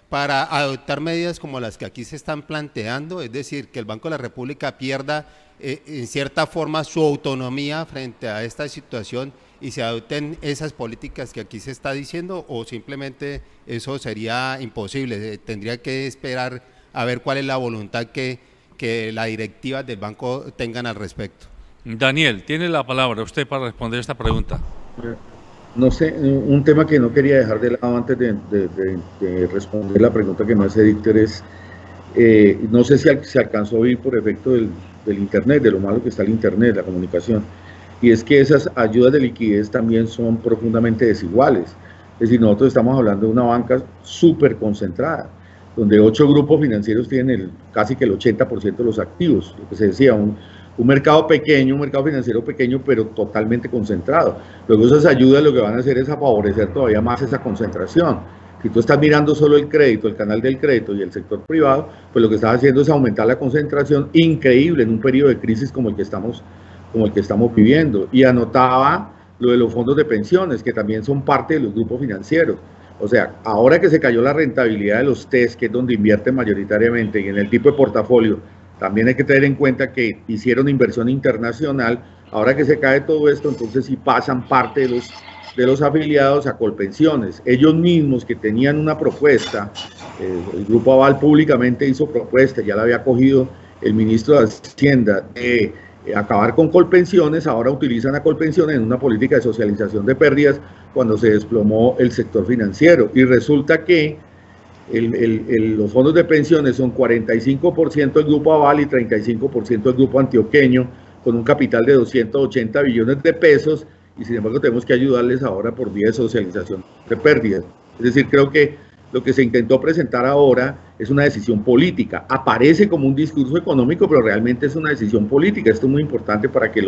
para adoptar medidas como las que aquí se están planteando, es decir, que el Banco de la República pierda en cierta forma su autonomía frente a esta situación y se adopten esas políticas que aquí se está diciendo, o simplemente eso sería imposible, tendría que esperar a ver cuál es la voluntad que las directivas del banco tengan al respecto. Daniel, tiene la palabra usted para responder esta pregunta. No sé, un tema que no quería dejar de lado antes de responder la pregunta que me hace Víctor es, no sé si se alcanzó a oír por efecto del Internet, de lo malo que está el Internet, la comunicación, y es que esas ayudas de liquidez también son profundamente desiguales. Es decir, nosotros estamos hablando de una banca súper concentrada, donde 8 grupos financieros tienen casi que el 80% de los activos, lo que se decía, un mercado pequeño, un mercado financiero pequeño, pero totalmente concentrado. Luego esas ayudas lo que van a hacer es a favorecer todavía más esa concentración. Si tú estás mirando solo el crédito, el canal del crédito y el sector privado, pues lo que estás haciendo es aumentar la concentración increíble en un periodo de crisis como el que estamos viviendo. Y anotaba lo de los fondos de pensiones, que también son parte de los grupos financieros. O sea, ahora que se cayó la rentabilidad de los TES, que es donde invierten mayoritariamente, y en el tipo de portafolio, también hay que tener en cuenta que hicieron inversión internacional. Ahora que se cae todo esto, entonces sí pasan parte de los afiliados a Colpensiones. Ellos mismos que tenían una propuesta, el Grupo Aval públicamente hizo propuesta, ya la había cogido el ministro de Hacienda, de acabar con Colpensiones, ahora utilizan a Colpensiones en una política de socialización de pérdidas cuando se desplomó el sector financiero. Y resulta que los fondos de pensiones son 45% del Grupo Aval y 35% del Grupo Antioqueño, con un capital de 280 billones de pesos, y sin embargo tenemos que ayudarles ahora por vía de socialización de pérdidas. Es decir, creo que lo que se intentó presentar ahora es una decisión política. Aparece como un discurso económico, pero realmente es una decisión política. Esto es muy importante para que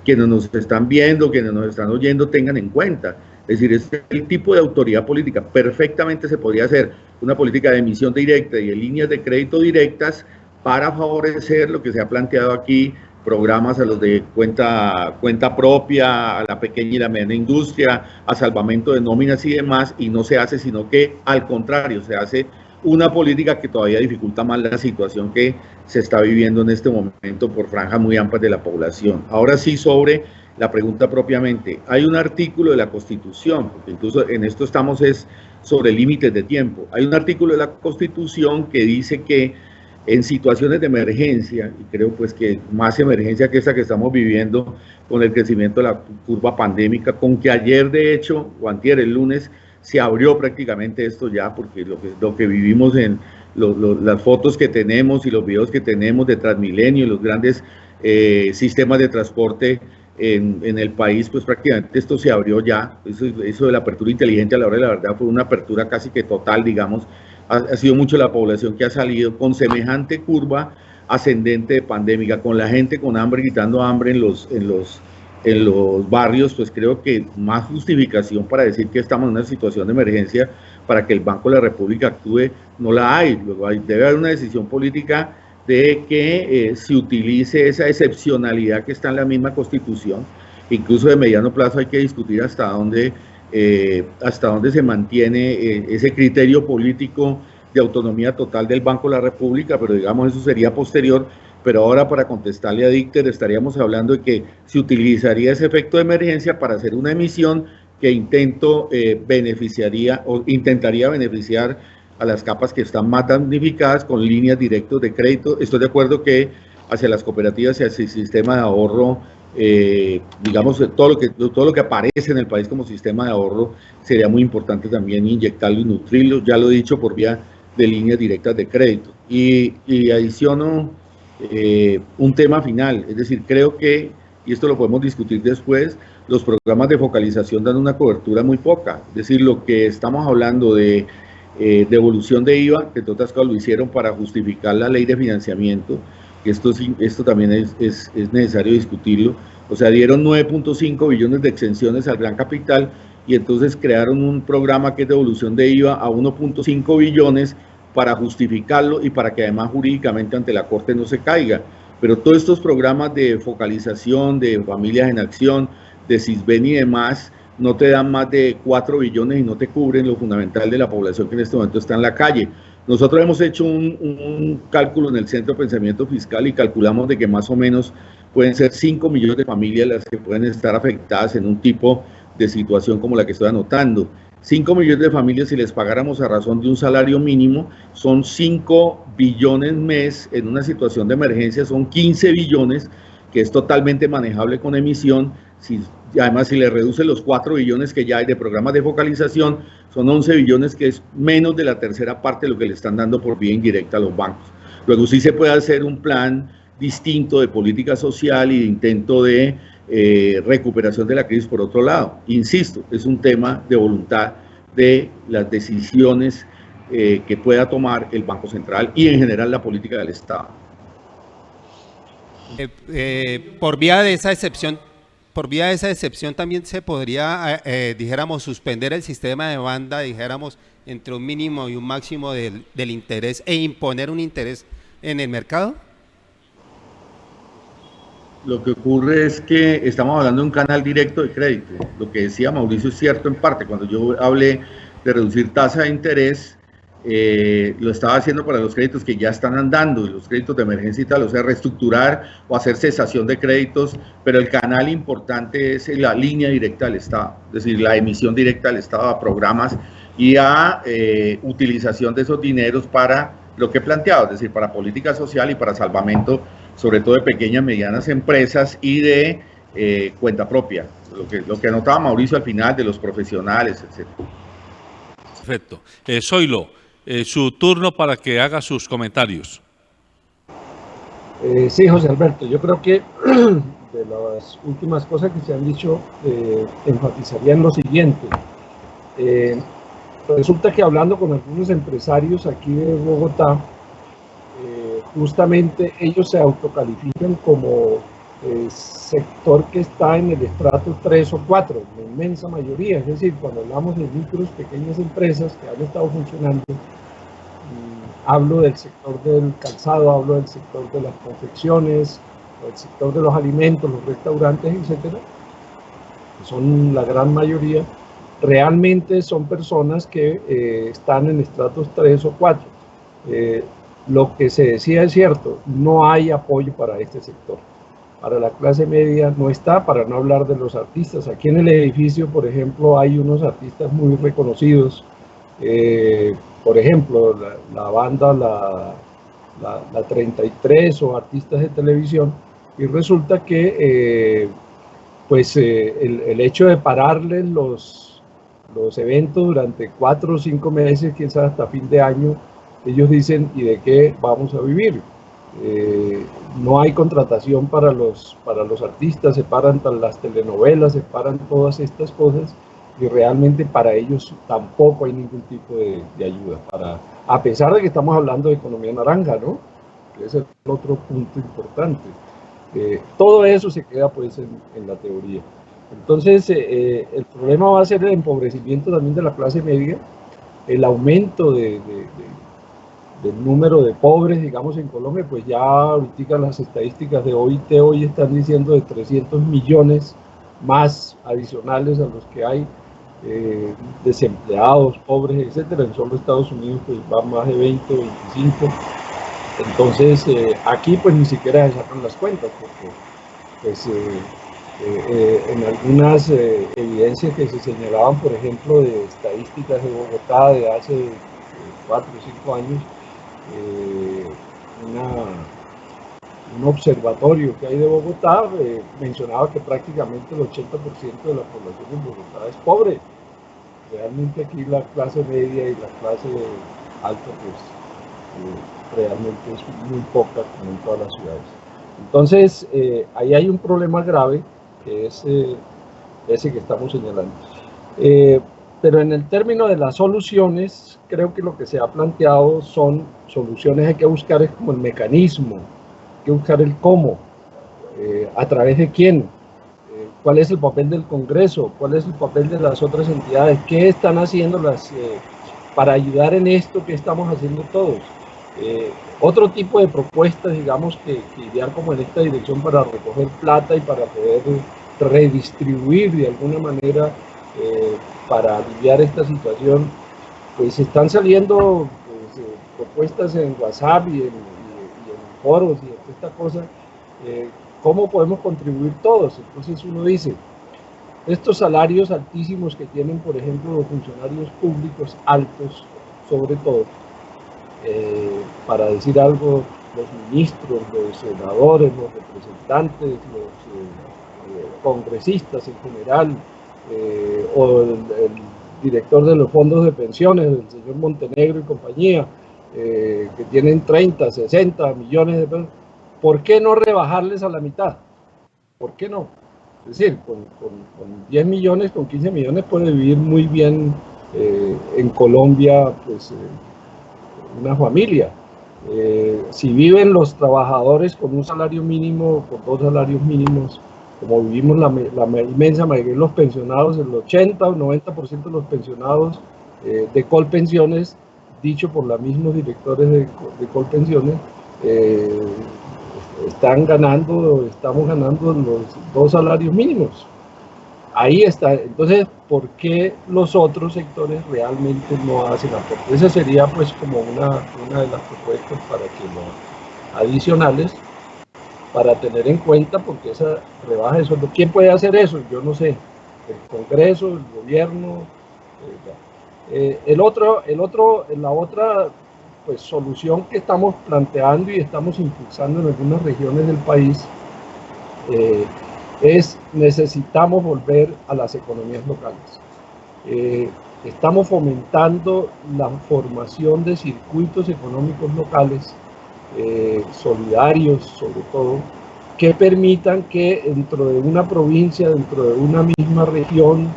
quienes nos están viendo, quienes nos están oyendo, tengan en cuenta. Es decir, es el tipo de autoridad política. Perfectamente se podría hacer una política de emisión directa y de líneas de crédito directas para favorecer lo que se ha planteado aquí, programas a los de cuenta propia, a la pequeña y la mediana industria, a salvamento de nóminas y demás, y no se hace, sino que al contrario, se hace una política que todavía dificulta más la situación que se está viviendo en este momento por franjas muy amplias de la población. Ahora sí, sobre la pregunta propiamente, hay un artículo de la Constitución, porque incluso en esto estamos es sobre límites de tiempo, hay un artículo de la Constitución que dice que en situaciones de emergencia, y creo pues que más emergencia que esta que estamos viviendo con el crecimiento de la curva pandémica, con que ayer de hecho, o antier, el lunes, se abrió prácticamente esto ya, porque lo que vivimos en las fotos que tenemos y los videos que tenemos de Transmilenio y los grandes sistemas de transporte en el país, pues prácticamente esto se abrió ya. Eso de la apertura inteligente a la hora de la verdad fue una apertura casi que total, digamos. Ha sido mucho la población que ha salido con semejante curva ascendente de pandémica, con la gente con hambre, gritando hambre en los barrios. Pues creo que más justificación para decir que estamos en una situación de emergencia para que el Banco de la República actúe no la hay. Luego debe haber una decisión política de que se utilice esa excepcionalidad que está en la misma Constitución. Incluso de mediano plazo hay que discutir hasta dónde se mantiene ese criterio político de autonomía total del Banco de la República, pero digamos eso sería posterior. Pero ahora, para contestarle a Dícter, estaríamos hablando de que se utilizaría ese efecto de emergencia para hacer una emisión que intentaría beneficiar a las capas que están más damnificadas con líneas directas de crédito. Estoy de acuerdo que hacia las cooperativas y hacia el sistema de ahorro, digamos, todo lo que aparece en el país como sistema de ahorro, sería muy importante también inyectarlo y nutrirlo, ya lo he dicho, por vía de líneas directas de crédito. Y adiciono un tema final, es decir, creo que, y esto lo podemos discutir después, los programas de focalización dan una cobertura muy poca. Es decir, lo que estamos hablando de devolución de IVA, que entre otras cosas lo hicieron para justificar la ley de financiamiento, que esto también es necesario discutirlo. O sea, dieron 9.5 billones de exenciones al gran capital y entonces crearon un programa que es devolución de IVA a 1.5 billones para justificarlo y para que además jurídicamente ante la Corte no se caiga. Pero todos estos programas de focalización, de familias en acción, de Sisbén y demás, no te dan más de 4 billones y no te cubren lo fundamental de la población que en este momento está en la calle. Nosotros hemos hecho un cálculo en el Centro de Pensamiento Fiscal y calculamos de que más o menos pueden ser 5 millones de familias las que pueden estar afectadas en un tipo de situación como la que estoy anotando. 5 millones de familias, si les pagáramos a razón de un salario mínimo, son 5 billones mes. En una situación de emergencia son 15 billones, que es totalmente manejable con emisión. Además, si le reduce los 4 billones que ya hay de programas de focalización, son 11 billones, que es menos de la tercera parte de lo que le están dando por vía indirecta a los bancos. Luego sí se puede hacer un plan distinto de política social y de intento de recuperación de la crisis por otro lado. Insisto, es un tema de voluntad de las decisiones que pueda tomar el Banco Central y en general la política del Estado. Por vía de esa excepción también se podría, dijéramos, suspender el sistema de banda, dijéramos, entre un mínimo y un máximo del interés e imponer un interés en el mercado. Lo que ocurre es que estamos hablando de un canal directo de crédito. Lo que decía Mauricio es cierto en parte. Cuando yo hablé de reducir tasa de interés, lo estaba haciendo para los créditos que ya están andando y los créditos de emergencia y tal, o sea, reestructurar o hacer cesación de créditos, pero el canal importante es la línea directa del Estado, es decir, la emisión directa del Estado a programas y a utilización de esos dineros para lo que he planteado, es decir, para política social y para salvamento, sobre todo de pequeñas y medianas empresas y de cuenta propia, lo que anotaba Mauricio al final de los profesionales, etc. Perfecto. Zoilo, su turno para que haga sus comentarios. Sí, José Alberto, yo creo que de las últimas cosas que se han dicho, enfatizaría en lo siguiente. Resulta que hablando con algunos empresarios aquí de Bogotá, justamente ellos se autocalifican como sector que está en el estrato 3 o 4, la inmensa mayoría. Es decir, cuando hablamos de micros, pequeñas empresas que han estado funcionando, hablo del sector del calzado, hablo del sector de las confecciones, del sector de los alimentos, los restaurantes, etcétera, que son la gran mayoría, realmente son personas que están en estratos 3 o 4. Lo que se decía es cierto, no hay apoyo para este sector. Para la clase media no está, para no hablar de los artistas. Aquí en el edificio, por ejemplo, hay unos artistas muy reconocidos. Por ejemplo, la banda la 33 o artistas de televisión. Y resulta que el hecho de pararles los eventos durante 4 o 5 meses, quién sabe, hasta fin de año, ellos dicen, ¿y de qué vamos a vivir? No hay contratación para los artistas, se paran las telenovelas, se paran todas estas cosas y realmente para ellos tampoco hay ningún tipo de ayuda, a pesar de que estamos hablando de economía naranja, ¿no? Que es el otro punto importante. Todo eso se queda pues en la teoría. Entonces el problema va a ser el empobrecimiento también de la clase media, el aumento del número de pobres, digamos, en Colombia. Pues ya ahorita las estadísticas de OIT hoy están diciendo de 300 millones más adicionales a los que hay, desempleados, pobres, etcétera. En solo Estados Unidos pues va más de 20, 25. Entonces aquí pues ni siquiera se sacan las cuentas, porque pues en algunas evidencias que se señalaban, por ejemplo, de estadísticas de Bogotá de hace 4 o 5 años, un observatorio que hay de Bogotá mencionaba que prácticamente el 80% de la población en Bogotá es pobre. Realmente aquí la clase media y la clase alta pues realmente es muy poca, como en todas las ciudades. Entonces ahí hay un problema grave, que es ese que estamos señalando. Pero en el término de las soluciones, creo que lo que se ha planteado son soluciones, hay que buscar es como el mecanismo, hay que buscar el cómo, a través de quién, cuál es el papel del Congreso, cuál es el papel de las otras entidades, qué están haciendo para ayudar en esto que estamos haciendo todos. Otro tipo de propuestas, digamos, que irían como en esta dirección para recoger plata y para poder redistribuir de alguna manera para aliviar esta situación, pues están saliendo pues, propuestas en WhatsApp y en foros y en esta cosa, ¿cómo podemos contribuir todos? Entonces uno dice, estos salarios altísimos que tienen, por ejemplo, los funcionarios públicos altos, sobre todo, para decir algo, los ministros, los senadores, los representantes, los congresistas en general, o el director de los fondos de pensiones, el señor Montenegro y compañía, que tienen 30, 60 millones de pesos, ¿por qué no rebajarles a la mitad? ¿Por qué no? Es decir, con 10 millones, con 15 millones puede vivir muy bien en Colombia, pues una familia. Si viven los trabajadores con un salario mínimo, con 2 salarios mínimos, como vivimos la inmensa mayoría de los pensionados, el 80 o 90% de los pensionados de Colpensiones, dicho por los mismos directores de Colpensiones, estamos ganando los 2 salarios mínimos. Ahí está. Entonces, ¿por qué los otros sectores realmente no hacen aporte? Esa sería pues como una de las propuestas para que los adicionales, para tener en cuenta, porque esa rebaja de sueldo, ¿quién puede hacer eso? Yo no sé, el Congreso, el gobierno. La otra pues, solución que estamos planteando y estamos impulsando en algunas regiones del país necesitamos volver a las economías locales. Estamos fomentando la formación de circuitos económicos locales, solidarios sobre todo, que permitan que dentro de una provincia, dentro de una misma región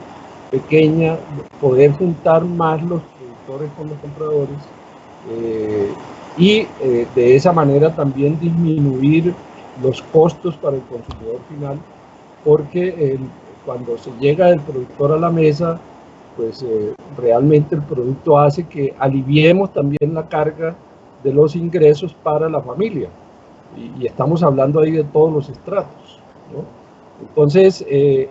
pequeña, poder juntar más los productores con los compradores y de esa manera también disminuir los costos para el consumidor final, porque cuando se llega del productor a la mesa, pues realmente el producto hace que aliviemos también la carga de los ingresos para la familia, y estamos hablando ahí de todos los estratos, ¿no? Entonces,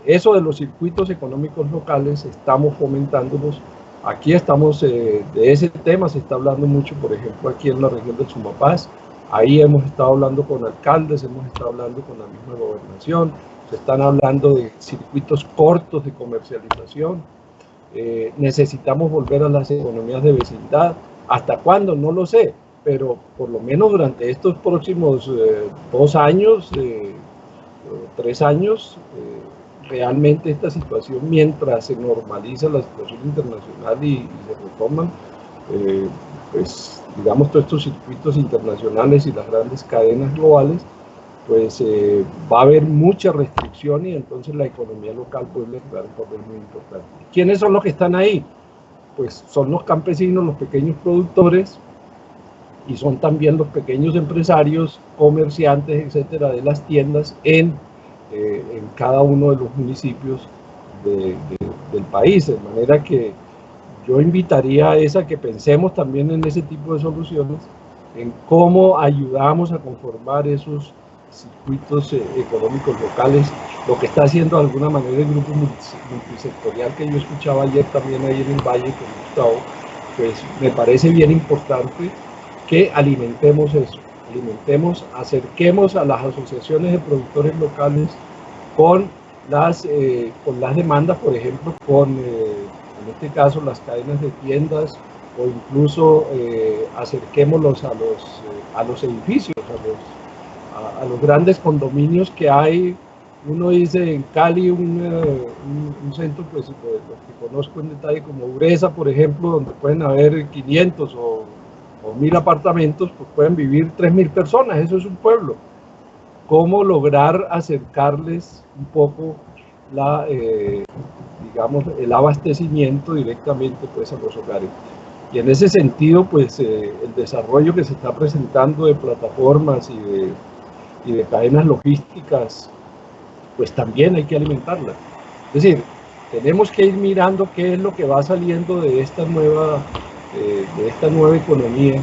eso de los circuitos económicos locales estamos fomentándolos. Aquí estamos, de ese tema se está hablando mucho, por ejemplo, aquí en la región del Sumapaz. Ahí hemos estado hablando con alcaldes, hemos estado hablando con la misma gobernación, se están hablando de circuitos cortos de comercialización. Necesitamos volver a las economías de vecindad. ¿Hasta cuándo? No lo sé, pero por lo menos durante estos próximos 2 años, 3 años, realmente esta situación, mientras se normaliza la situación internacional y se retoman, pues digamos todos estos circuitos internacionales y las grandes cadenas globales, pues va a haber mucha restricción y entonces la economía local puede jugar un papel muy importante. ¿Quiénes son los que están ahí? Pues son los campesinos, los pequeños productores, y son también los pequeños empresarios, comerciantes, etcétera, de las tiendas en cada uno de los municipios del país. De manera que yo invitaría a que pensemos también en ese tipo de soluciones, en cómo ayudamos a conformar esos circuitos económicos locales, lo que está haciendo de alguna manera el grupo multisectorial que yo escuchaba ayer también ahí en el Valle con Gustavo, pues me parece bien importante que alimentemos eso, acerquemos a las asociaciones de productores locales con las demandas, por ejemplo, en este caso las cadenas de tiendas, o incluso acerquémoslos a los edificios, a los grandes condominios que hay. Uno dice en Cali un centro, pues los que conozco en detalle, como Uresa, por ejemplo, donde pueden haber 500 o 1000 apartamentos, pues pueden vivir 3000 personas, eso es un pueblo. ¿Cómo lograr acercarles un poco digamos, el abastecimiento directamente pues a los hogares. Y en ese sentido, pues el desarrollo que se está presentando de plataformas y de cadenas logísticas, pues también hay que alimentarlas. Es decir, tenemos que ir mirando qué es lo que va saliendo de esta nueva economía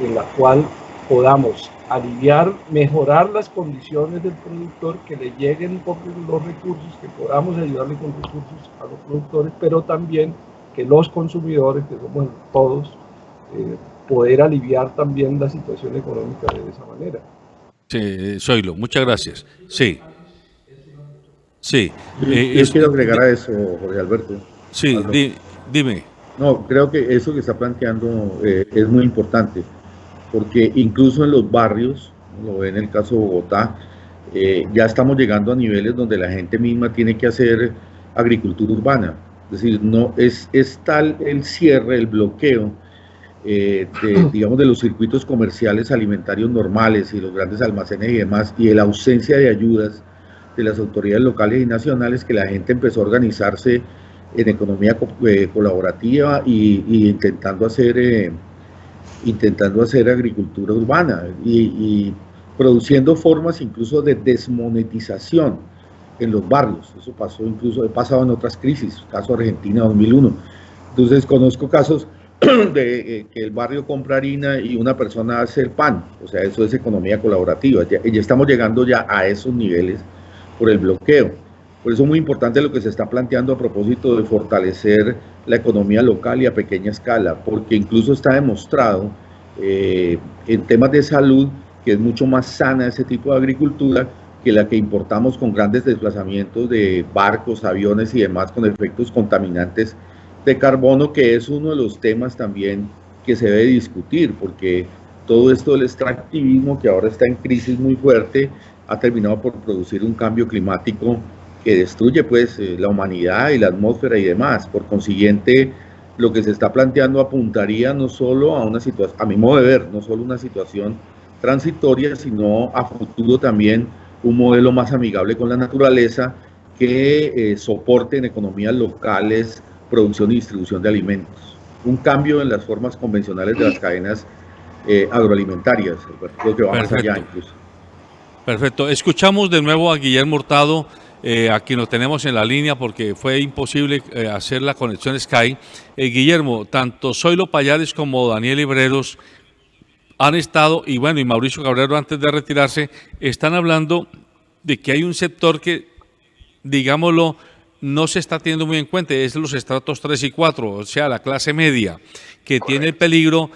en la cual podamos aliviar, mejorar las condiciones del productor, que le lleguen los recursos, que podamos ayudarle con recursos a los productores, pero también que los consumidores, que somos todos, poder aliviar también la situación económica de esa manera. Sí, Zoilo, muchas gracias. Sí. Sí. Yo quiero agregar a eso, Jorge Alberto. Sí, dime. No, creo que eso que está planteando es muy importante, porque incluso en los barrios, lo ve en el caso de Bogotá, ya estamos llegando a niveles donde la gente misma tiene que hacer agricultura urbana. Es decir, no es tal el cierre, el bloqueo digamos, de los circuitos comerciales alimentarios normales y los grandes almacenes y demás, y de la ausencia de ayudas de las autoridades locales y nacionales, que la gente empezó a organizarse en economía colaborativa y intentando hacer agricultura urbana y produciendo formas incluso de desmonetización en los barrios. Eso pasó incluso, he pasado en otras crisis, caso Argentina 2001. Entonces conozco casos de que el barrio compra harina y una persona hace el pan, o sea, eso es economía colaborativa. Ya estamos llegando ya a esos niveles por el bloqueo. Por eso es muy importante lo que se está planteando a propósito de fortalecer la economía local y a pequeña escala, porque incluso está demostrado en temas de salud que es mucho más sana ese tipo de agricultura que la que importamos con grandes desplazamientos de barcos, aviones y demás con efectos contaminantes de carbono, que es uno de los temas también que se debe discutir, porque todo esto del extractivismo, que ahora está en crisis muy fuerte, ha terminado por producir un cambio climático que destruye pues la humanidad y la atmósfera y demás. Por consiguiente, lo que se está planteando apuntaría no solo a una situación, a mi modo de ver, no solo una situación transitoria, sino a futuro también un modelo más amigable con la naturaleza que soporte en economías locales producción y distribución de alimentos. Un cambio en las formas convencionales de las cadenas agroalimentarias, creo que va más allá incluso. Perfecto. Escuchamos de nuevo a Guillermo Hurtado, a quien lo tenemos en la línea porque fue imposible hacer la conexión Sky. Guillermo, tanto Zoilo Pallares como Daniel Libreros han estado, y bueno, y Mauricio Cabrera antes de retirarse, están hablando de que hay un sector que, digámoslo, no se está teniendo muy en cuenta, es los estratos 3 y 4, o sea, la clase media, que tiene el peligro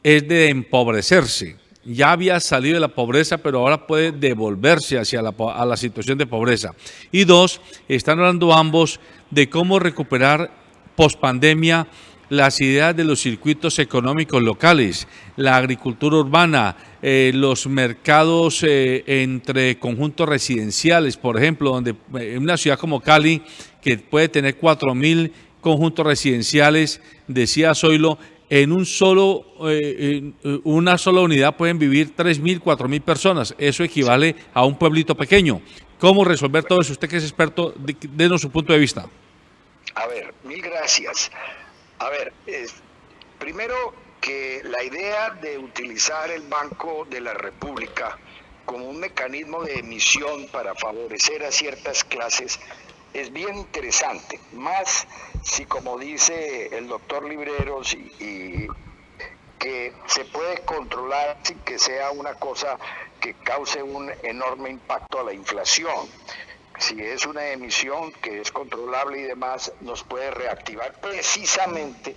es de empobrecerse. Ya había salido de la pobreza, pero ahora puede devolverse a la situación de pobreza. Y dos, están hablando ambos de cómo recuperar pospandemia las ideas de los circuitos económicos locales, la agricultura urbana, los mercados entre conjuntos residenciales, por ejemplo, donde en una ciudad como Cali, que puede tener 4.000 conjuntos residenciales, decía Zoilo, en una sola unidad pueden vivir 3.000, 4.000 personas. Eso equivale a un pueblito pequeño. ¿Cómo resolver todo eso? Usted que es experto, denos su punto de vista. A ver, mil gracias. A ver, primero que la idea de utilizar el Banco de la República como un mecanismo de emisión para favorecer a ciertas clases es bien interesante, más si, como dice el doctor Libreros, y que se puede controlar sin que sea una cosa que cause un enorme impacto a la inflación. Si es una emisión que es controlable y demás, nos puede reactivar precisamente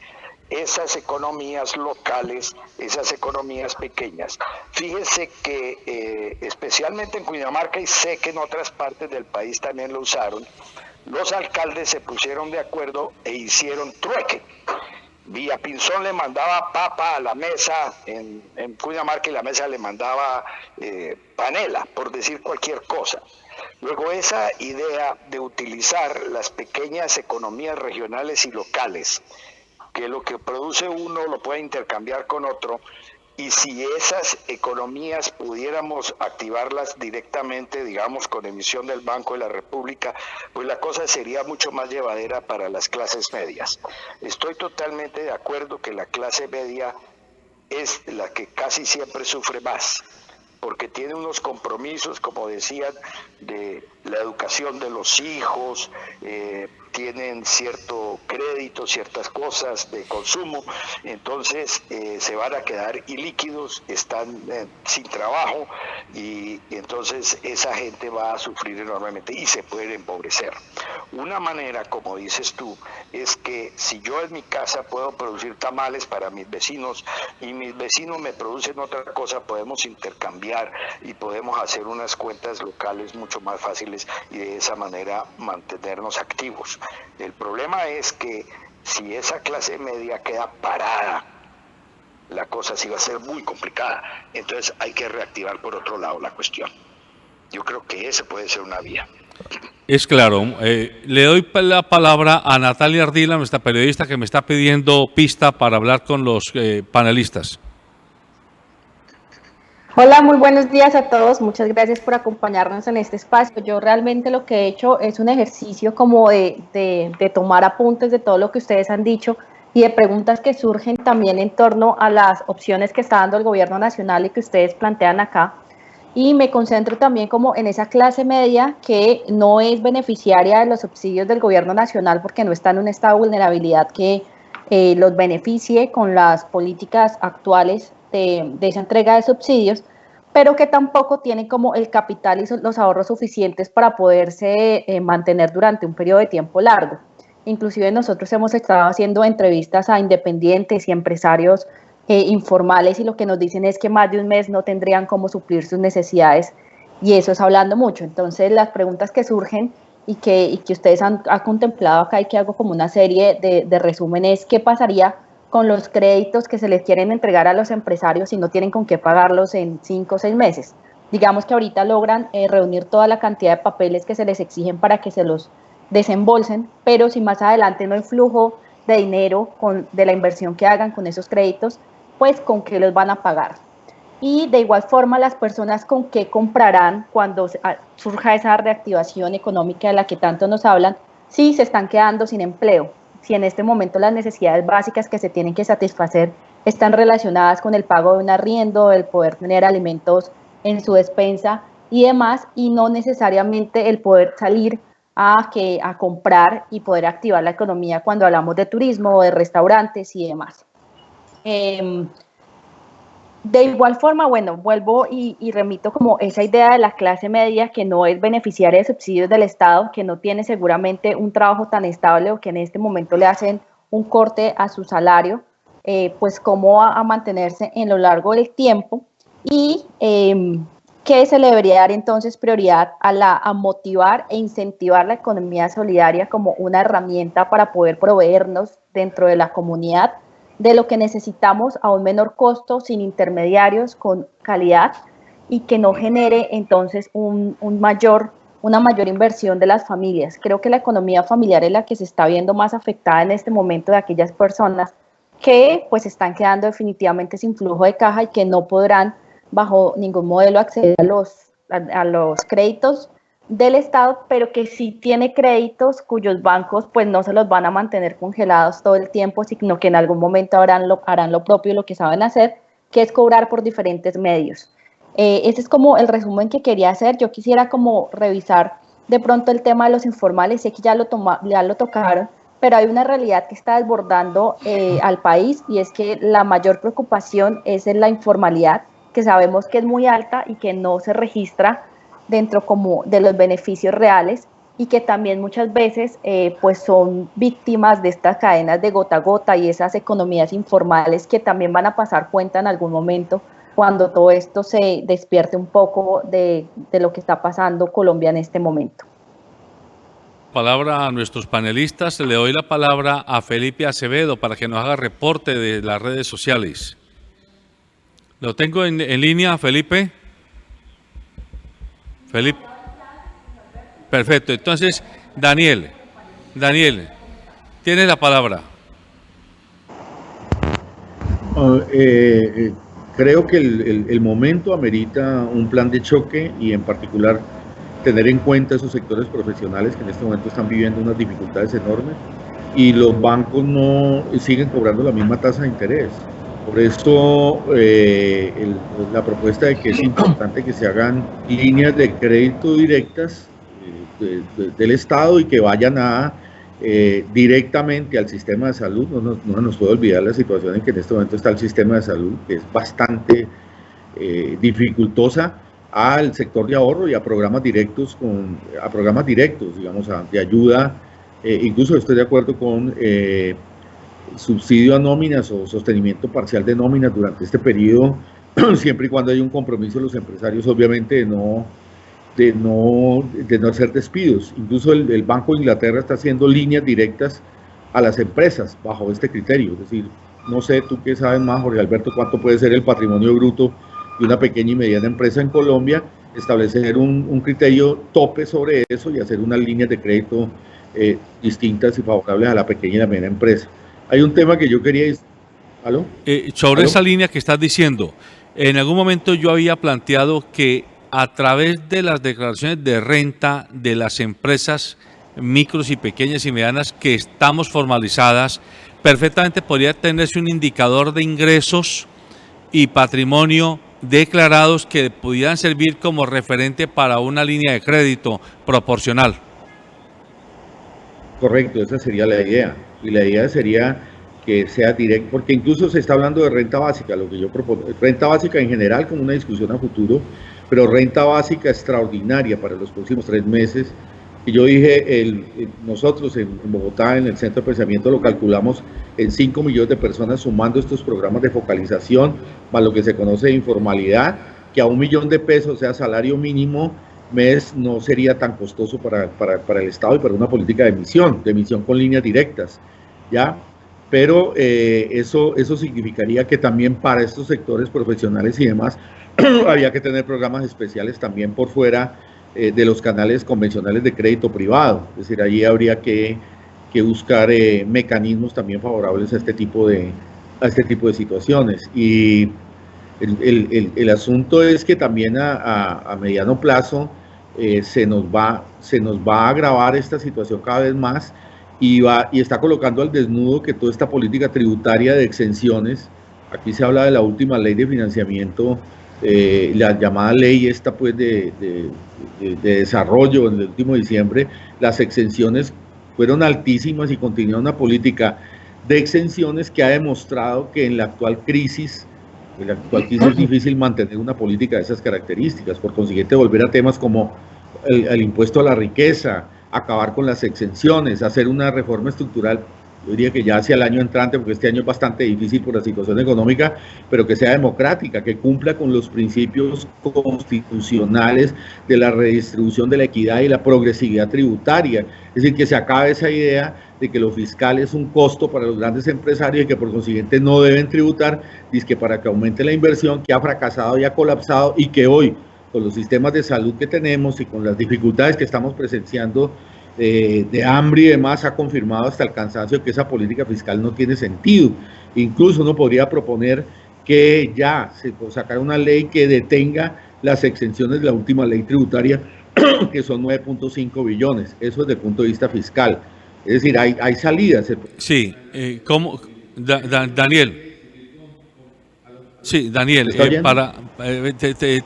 esas economías locales, esas economías pequeñas. Fíjese que especialmente en Cundinamarca, y sé que en otras partes del país también lo usaron, los alcaldes se pusieron de acuerdo e hicieron trueque. Villapinzón le mandaba papa a la mesa en Cundinamarca y la mesa le mandaba panela, por decir cualquier cosa. Luego esa idea de utilizar las pequeñas economías regionales y locales, que lo que produce uno lo puede intercambiar con otro, Y si esas economías pudiéramos activarlas directamente, digamos, con emisión del Banco de la República, pues la cosa sería mucho más llevadera para las clases medias. Estoy totalmente de acuerdo que la clase media es la que casi siempre sufre más, porque tiene unos compromisos, como decían, de la educación de los hijos, tienen cierto crédito, ciertas cosas de consumo, entonces se van a quedar ilíquidos, están sin trabajo y entonces esa gente va a sufrir enormemente y se puede empobrecer. Una manera, como dices tú, es que si yo en mi casa puedo producir tamales para mis vecinos y mis vecinos me producen otra cosa, podemos intercambiar y podemos hacer unas cuentas locales mucho más fáciles y de esa manera mantenernos activos. El problema es que si esa clase media queda parada, la cosa sí va a ser muy complicada. Entonces hay que reactivar por otro lado la cuestión. Yo creo que esa puede ser una vía. Es claro. Le doy la palabra a Natalia Ardila, nuestra periodista, que me está pidiendo pista para hablar con los panelistas. Hola, muy buenos días a todos. Muchas gracias por acompañarnos en este espacio. Yo realmente lo que he hecho es un ejercicio como de tomar apuntes de todo lo que ustedes han dicho y de preguntas que surgen también en torno a las opciones que está dando el gobierno nacional y que ustedes plantean acá. Y me concentro también como en esa clase media que no es beneficiaria de los subsidios del gobierno nacional porque no está en un estado de vulnerabilidad que los beneficie con las políticas actuales de esa entrega de subsidios, pero que tampoco tienen como el capital y los ahorros suficientes para poderse mantener durante un periodo de tiempo largo. Inclusive nosotros hemos estado haciendo entrevistas a independientes y empresarios informales y lo que nos dicen es que más de un mes no tendrían cómo suplir sus necesidades y eso es hablando mucho. Entonces las preguntas que surgen y que ustedes han contemplado acá y que hago como una serie de resúmenes, ¿qué pasaría con los créditos que se les quieren entregar a los empresarios si no tienen con qué pagarlos en 5 o 6 meses? Digamos que ahorita logran reunir toda la cantidad de papeles que se les exigen para que se los desembolsen, pero si más adelante no hay flujo de dinero de la inversión que hagan con esos créditos, pues con qué los van a pagar. Y de igual forma las personas con qué comprarán cuando surja esa reactivación económica de la que tanto nos hablan, si se están quedando sin empleo, si en este momento las necesidades básicas que se tienen que satisfacer están relacionadas con el pago de un arriendo, el poder tener alimentos en su despensa y demás, y no necesariamente el poder salir a comprar y poder activar la economía cuando hablamos de turismo o de restaurantes y demás. De igual forma, bueno, vuelvo y remito como esa idea de la clase media que no es beneficiaria de subsidios del Estado, que no tiene seguramente un trabajo tan estable o que en este momento le hacen un corte a su salario, pues cómo va a mantenerse en lo largo del tiempo y que se le debería dar entonces prioridad a motivar e incentivar la economía solidaria como una herramienta para poder proveernos dentro de la comunidad de lo que necesitamos a un menor costo, sin intermediarios, con calidad y que no genere entonces una mayor inversión de las familias. Creo que la economía familiar es la que se está viendo más afectada en este momento de aquellas personas que pues están quedando definitivamente sin flujo de caja y que no podrán bajo ningún modelo acceder a los créditos del Estado, pero que sí tiene créditos cuyos bancos pues no se los van a mantener congelados todo el tiempo, sino que en algún momento harán lo propio, lo que saben hacer, que es cobrar por diferentes medios. Ese es como el resumen que quería hacer. Yo quisiera como revisar de pronto el tema de los informales, sé que ya lo tocaron, pero hay una realidad que está desbordando al país y es que la mayor preocupación es en la informalidad, que sabemos que es muy alta y que no se registra dentro como de los beneficios reales y que también muchas veces pues son víctimas de estas cadenas de gota a gota y esas economías informales que también van a pasar cuenta en algún momento cuando todo esto se despierte un poco de lo que está pasando Colombia en este momento. Palabra a nuestros panelistas. Le doy la palabra a Felipe Acevedo para que nos haga reporte de las redes sociales. ¿Lo tengo en línea, Felipe? Felipe. Perfecto. Entonces, Daniel, tienes la palabra. creo que el momento amerita un plan de choque y en particular tener en cuenta esos sectores profesionales que en este momento están viviendo unas dificultades enormes y los bancos no siguen cobrando la misma tasa de interés. Por eso la propuesta de que es importante que se hagan líneas de crédito directas del Estado y que vayan directamente al sistema de salud. No nos puede olvidar la situación en que en este momento está el sistema de salud, que es bastante dificultosa, al sector de ahorro y a programas directos, digamos, de ayuda. Incluso estoy de acuerdo con subsidio a nóminas o sostenimiento parcial de nóminas durante este periodo, siempre y cuando haya un compromiso de los empresarios, obviamente, de no hacer despidos. Incluso el Banco de Inglaterra está haciendo líneas directas a las empresas bajo este criterio. Es decir, no sé, tú que sabes más, Jorge Alberto, cuánto puede ser el patrimonio bruto de una pequeña y mediana empresa en Colombia, establecer un criterio tope sobre eso y hacer unas líneas de crédito distintas y favorables a la pequeña y la mediana empresa. Hay un tema que yo quería... ¿Aló? Sobre ¿Aló? esa línea que estás diciendo, en algún momento yo había planteado que a través de las declaraciones de renta de las empresas micros y pequeñas y medianas que estamos formalizadas, perfectamente podría tenerse un indicador de ingresos y patrimonio declarados que pudieran servir como referente para una línea de crédito proporcional. Correcto, esa sería la idea. Y la idea sería que sea directo, porque incluso se está hablando de renta básica, lo que yo propongo, renta básica en general como una discusión a futuro, pero renta básica extraordinaria para los próximos 3 meses. Y yo dije, nosotros en Bogotá, en el Centro de Pensamiento, lo calculamos en 5 millones de personas sumando estos programas de focalización, más lo que se conoce de informalidad, que a $1 millón de pesos, o sea, salario mínimo, mes, no sería tan costoso para el Estado y para una política de emisión con líneas directas, ¿ya? Pero eso significaría que también para estos sectores profesionales y demás, había que tener programas especiales también por fuera de los canales convencionales de crédito privado. Es decir, allí habría que buscar mecanismos también favorables a este tipo de situaciones. Y el asunto es que también a mediano plazo se nos va a agravar esta situación cada vez más y está colocando al desnudo que toda esta política tributaria de exenciones, aquí se habla de la última ley de financiamiento, la llamada ley esta pues de desarrollo en el último diciembre, las exenciones fueron altísimas y continúa una política de exenciones que ha demostrado que en la actual crisis es difícil mantener una política de esas características. Por consiguiente, volver a temas como el impuesto a la riqueza, acabar con las exenciones, hacer una reforma estructural, yo diría que ya hacia el año entrante, porque este año es bastante difícil por la situación económica, pero que sea democrática, que cumpla con los principios constitucionales de la redistribución de la equidad y la progresividad tributaria. Es decir, que se acabe esa idea de que lo fiscal es un costo para los grandes empresarios y que por consiguiente no deben tributar, dizque para que aumente la inversión, que ha fracasado y ha colapsado, y que hoy, con los sistemas de salud que tenemos y con las dificultades que estamos presenciando de hambre y demás, ha confirmado hasta el cansancio que esa política fiscal no tiene sentido. Incluso uno podría proponer que ya se sacara una ley que detenga las exenciones de la última ley tributaria, que son 9.5 billones, eso desde el punto de vista fiscal. Es decir, hay salidas. Sí, Daniel. Sí, Daniel,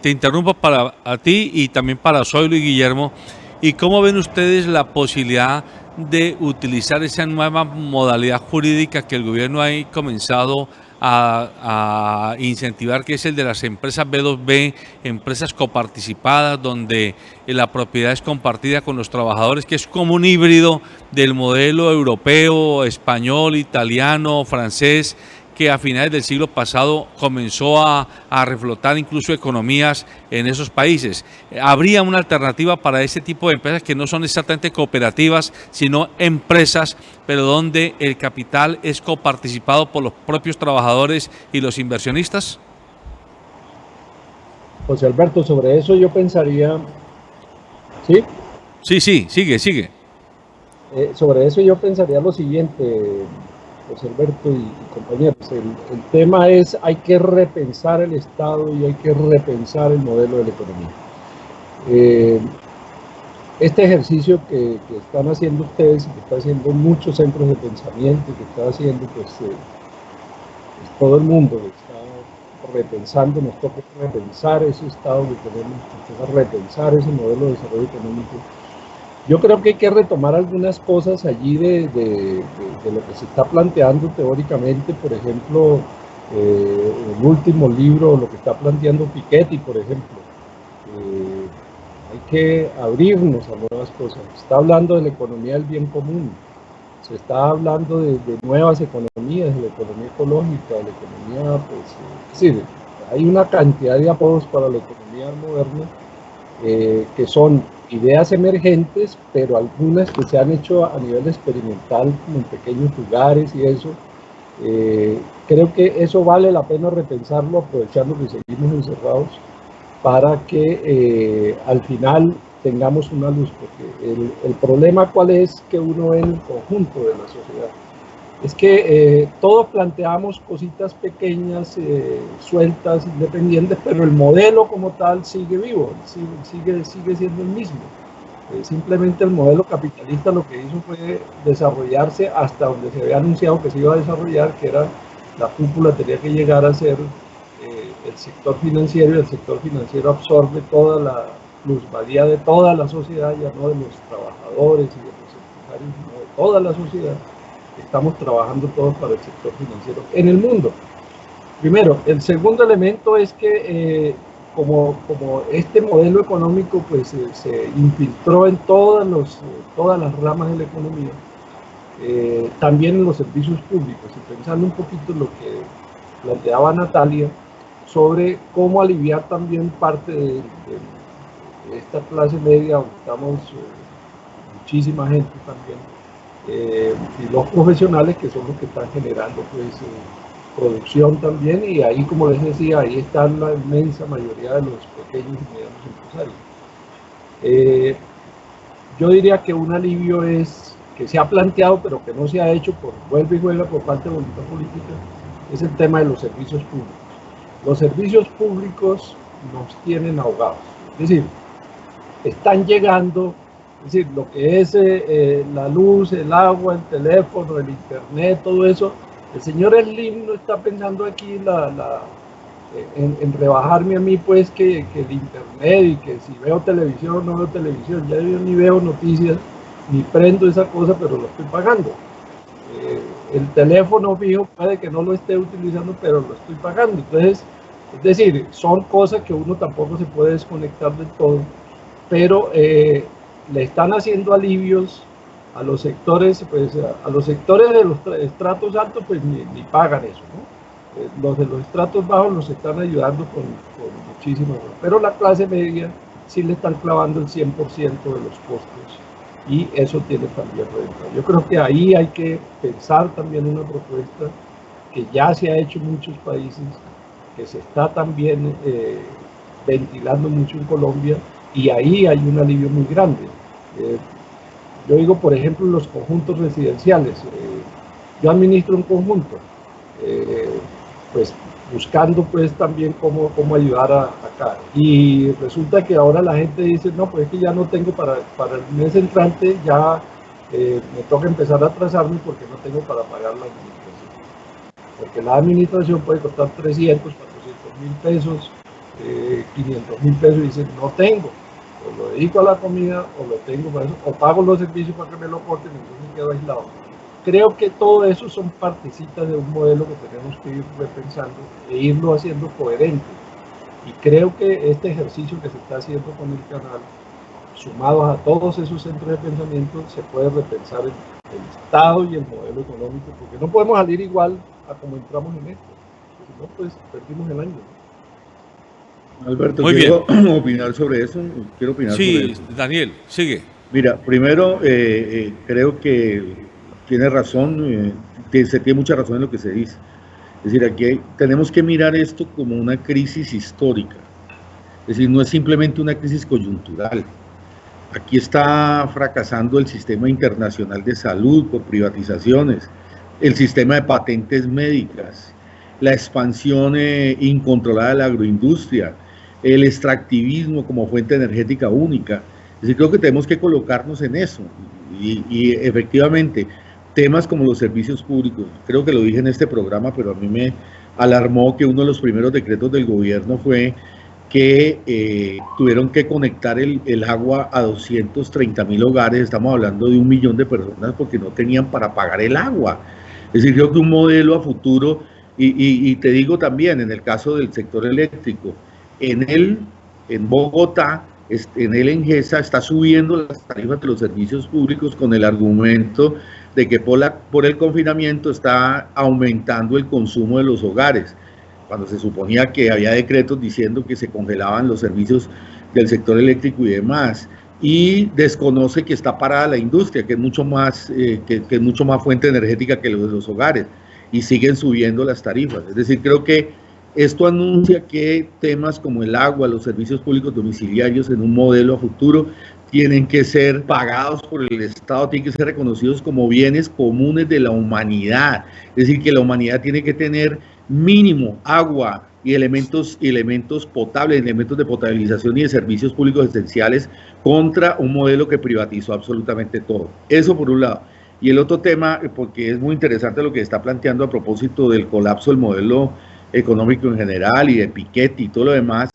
te interrumpo para a ti y también para Zoilo y Guillermo. ¿Y cómo ven ustedes la posibilidad de utilizar esa nueva modalidad jurídica que el gobierno ha comenzado a incentivar, que es el de las empresas B2B, empresas coparticipadas, donde la propiedad es compartida con los trabajadores, que es como un híbrido del modelo europeo, español, italiano, francés, que a finales del siglo pasado comenzó a reflotar incluso economías en esos países? ¿Habría una alternativa para ese tipo de empresas que no son exactamente cooperativas, sino empresas, pero donde el capital es coparticipado por los propios trabajadores y los inversionistas? José Alberto, sobre eso yo pensaría... ¿Sí? Sí, sigue. Sobre eso yo pensaría lo siguiente. José Alberto y compañeros. El tema es, hay que repensar el Estado y hay que repensar el modelo de la economía. Este ejercicio que están haciendo ustedes y que está haciendo muchos centros de pensamiento, que está haciendo pues todo el mundo, está repensando, nos toca repensar ese Estado que tenemos, nos toca repensar ese modelo de desarrollo económico. Yo creo que hay que retomar algunas cosas allí de lo que se está planteando teóricamente, por ejemplo, el último libro, lo que está planteando Piketty, por ejemplo. Hay que abrirnos a nuevas cosas. Se está hablando de la economía del bien común, se está hablando de nuevas economías, de la economía ecológica, de la economía, pues, es decir, hay una cantidad de apodos para la economía moderna que son ideas emergentes, pero algunas que se han hecho a nivel experimental, como en pequeños lugares y eso. Creo que eso vale la pena repensarlo, aprovechando que seguimos encerrados, para que al final tengamos una luz, porque el problema cuál es que uno ve en el conjunto de la sociedad, es que todos planteamos cositas pequeñas, sueltas, independientes, pero el modelo como tal sigue vivo, sigue siendo el mismo. Simplemente el modelo capitalista lo que hizo fue desarrollarse hasta donde se había anunciado que se iba a desarrollar, que era la cúpula, tenía que llegar a ser el sector financiero, y el sector financiero absorbe toda la plusvalía de toda la sociedad, ya no de los trabajadores y de los empresarios, sino de toda la sociedad. Estamos trabajando todos para el sector financiero en el mundo. Primero. El segundo elemento es que como este modelo económico pues se infiltró en todas las ramas de la economía, también en los servicios públicos, y pensando un poquito en lo que planteaba Natalia sobre cómo aliviar también parte de esta clase media, donde estamos muchísima gente también, y los profesionales que son los que están generando pues producción también, y ahí, como les decía, ahí están la inmensa mayoría de los pequeños y medianos empresarios. Yo diría que un alivio es que se ha planteado pero que no se ha hecho por vuelve y juega por parte de voluntad política, es el tema de los servicios públicos. Los servicios públicos nos tienen ahogados, es decir, están llegando. Es decir, lo que es la luz, el agua, el teléfono, el internet, todo eso, el señor Slim no está pensando aquí en rebajarme a mí, pues, que el internet y que si veo televisión o no veo televisión. Ya yo ni veo noticias, ni prendo esa cosa, pero lo estoy pagando. El teléfono fijo puede que no lo esté utilizando, pero lo estoy pagando. Entonces, es decir, son cosas que uno tampoco se puede desconectar del todo, pero le están haciendo alivios a los sectores, pues a los sectores de los estratos altos, pues ni pagan eso, ¿no? Los de los estratos bajos los están ayudando con muchísimo, pero la clase media sí le están clavando el 100% de los costos, y eso tiene también renta. Yo creo que ahí hay que pensar también una propuesta que ya se ha hecho en muchos países, que se está también ventilando mucho en Colombia, y ahí hay un alivio muy grande. Yo digo, por ejemplo, los conjuntos residenciales. Yo administro un conjunto, pues buscando pues también cómo ayudar acá. Y resulta que ahora la gente dice, no, pues es que ya no tengo para el mes entrante, ya me toca empezar a atrasarme porque no tengo para pagar la administración. Porque la administración puede costar 300, 400 mil pesos, 500 mil pesos, y dicen, no tengo. O lo dedico a la comida, o lo tengo para eso, o pago los servicios para que me lo corten, entonces quedo aislado. Creo que todo eso son partecitas de un modelo que tenemos que ir repensando e irlo haciendo coherente. Y creo que este ejercicio que se está haciendo con el canal, sumados a todos esos centros de pensamiento, se puede repensar el Estado y el modelo económico, porque no podemos salir igual a como entramos en esto, porque si no, pues perdimos el año. Alberto, Muy quiero opinar sobre eso. Sí, Daniel, sigue. Mira, primero, creo que tiene razón, se tiene mucha razón en lo que se dice. Es decir, aquí tenemos que mirar esto como una crisis histórica. Es decir, no es simplemente una crisis coyuntural. Aquí está fracasando el sistema internacional de salud por privatizaciones. el sistema de patentes médicas, la expansión incontrolada de la agroindustria, el extractivismo como fuente energética única. Es decir, creo que tenemos que colocarnos en eso y efectivamente temas como los servicios públicos, creo que lo dije en este programa, pero a mí me alarmó que uno de los primeros decretos del gobierno fue que tuvieron que conectar el agua a 230.000 hogares, estamos hablando de 1 millón de personas porque no tenían para pagar el agua. Es decir, creo que un modelo a futuro, y te digo también, en el caso del sector eléctrico, en Bogotá, en el ENGESA está subiendo las tarifas de los servicios públicos con el argumento de que por el confinamiento está aumentando el consumo de los hogares, cuando se suponía que había decretos diciendo que se congelaban los servicios del sector eléctrico y demás, y desconoce que está parada la industria, que es mucho más fuente energética que los hogares, y siguen subiendo las tarifas. Es decir, creo que esto anuncia que temas como el agua, los servicios públicos domiciliarios en un modelo a futuro tienen que ser pagados por el Estado, tienen que ser reconocidos como bienes comunes de la humanidad. Es decir, que la humanidad tiene que tener mínimo agua y elementos potables, elementos de potabilización y de servicios públicos esenciales contra un modelo que privatizó absolutamente todo. Eso por un lado. Y el otro tema, porque es muy interesante lo que está planteando a propósito del colapso del modelo económico en general y de Piketty y todo lo demás,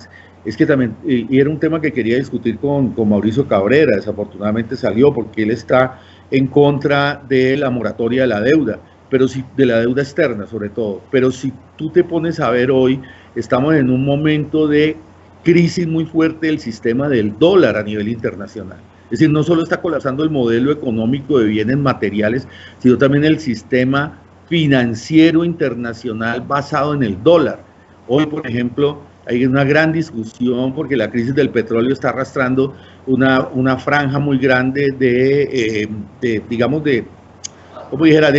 es que también, y era un tema que quería discutir con Mauricio Cabrera, desafortunadamente salió porque él está en contra de la moratoria de la deuda, pero si, de la deuda externa sobre todo, pero si tú te pones a ver hoy, estamos en un momento de crisis muy fuerte del sistema del dólar a nivel internacional. Es decir, no solo está colapsando el modelo económico de bienes materiales, sino también el sistema financiero internacional basado en el dólar. Hoy, por ejemplo, hay una gran discusión porque la crisis del petróleo está arrastrando una franja muy grande de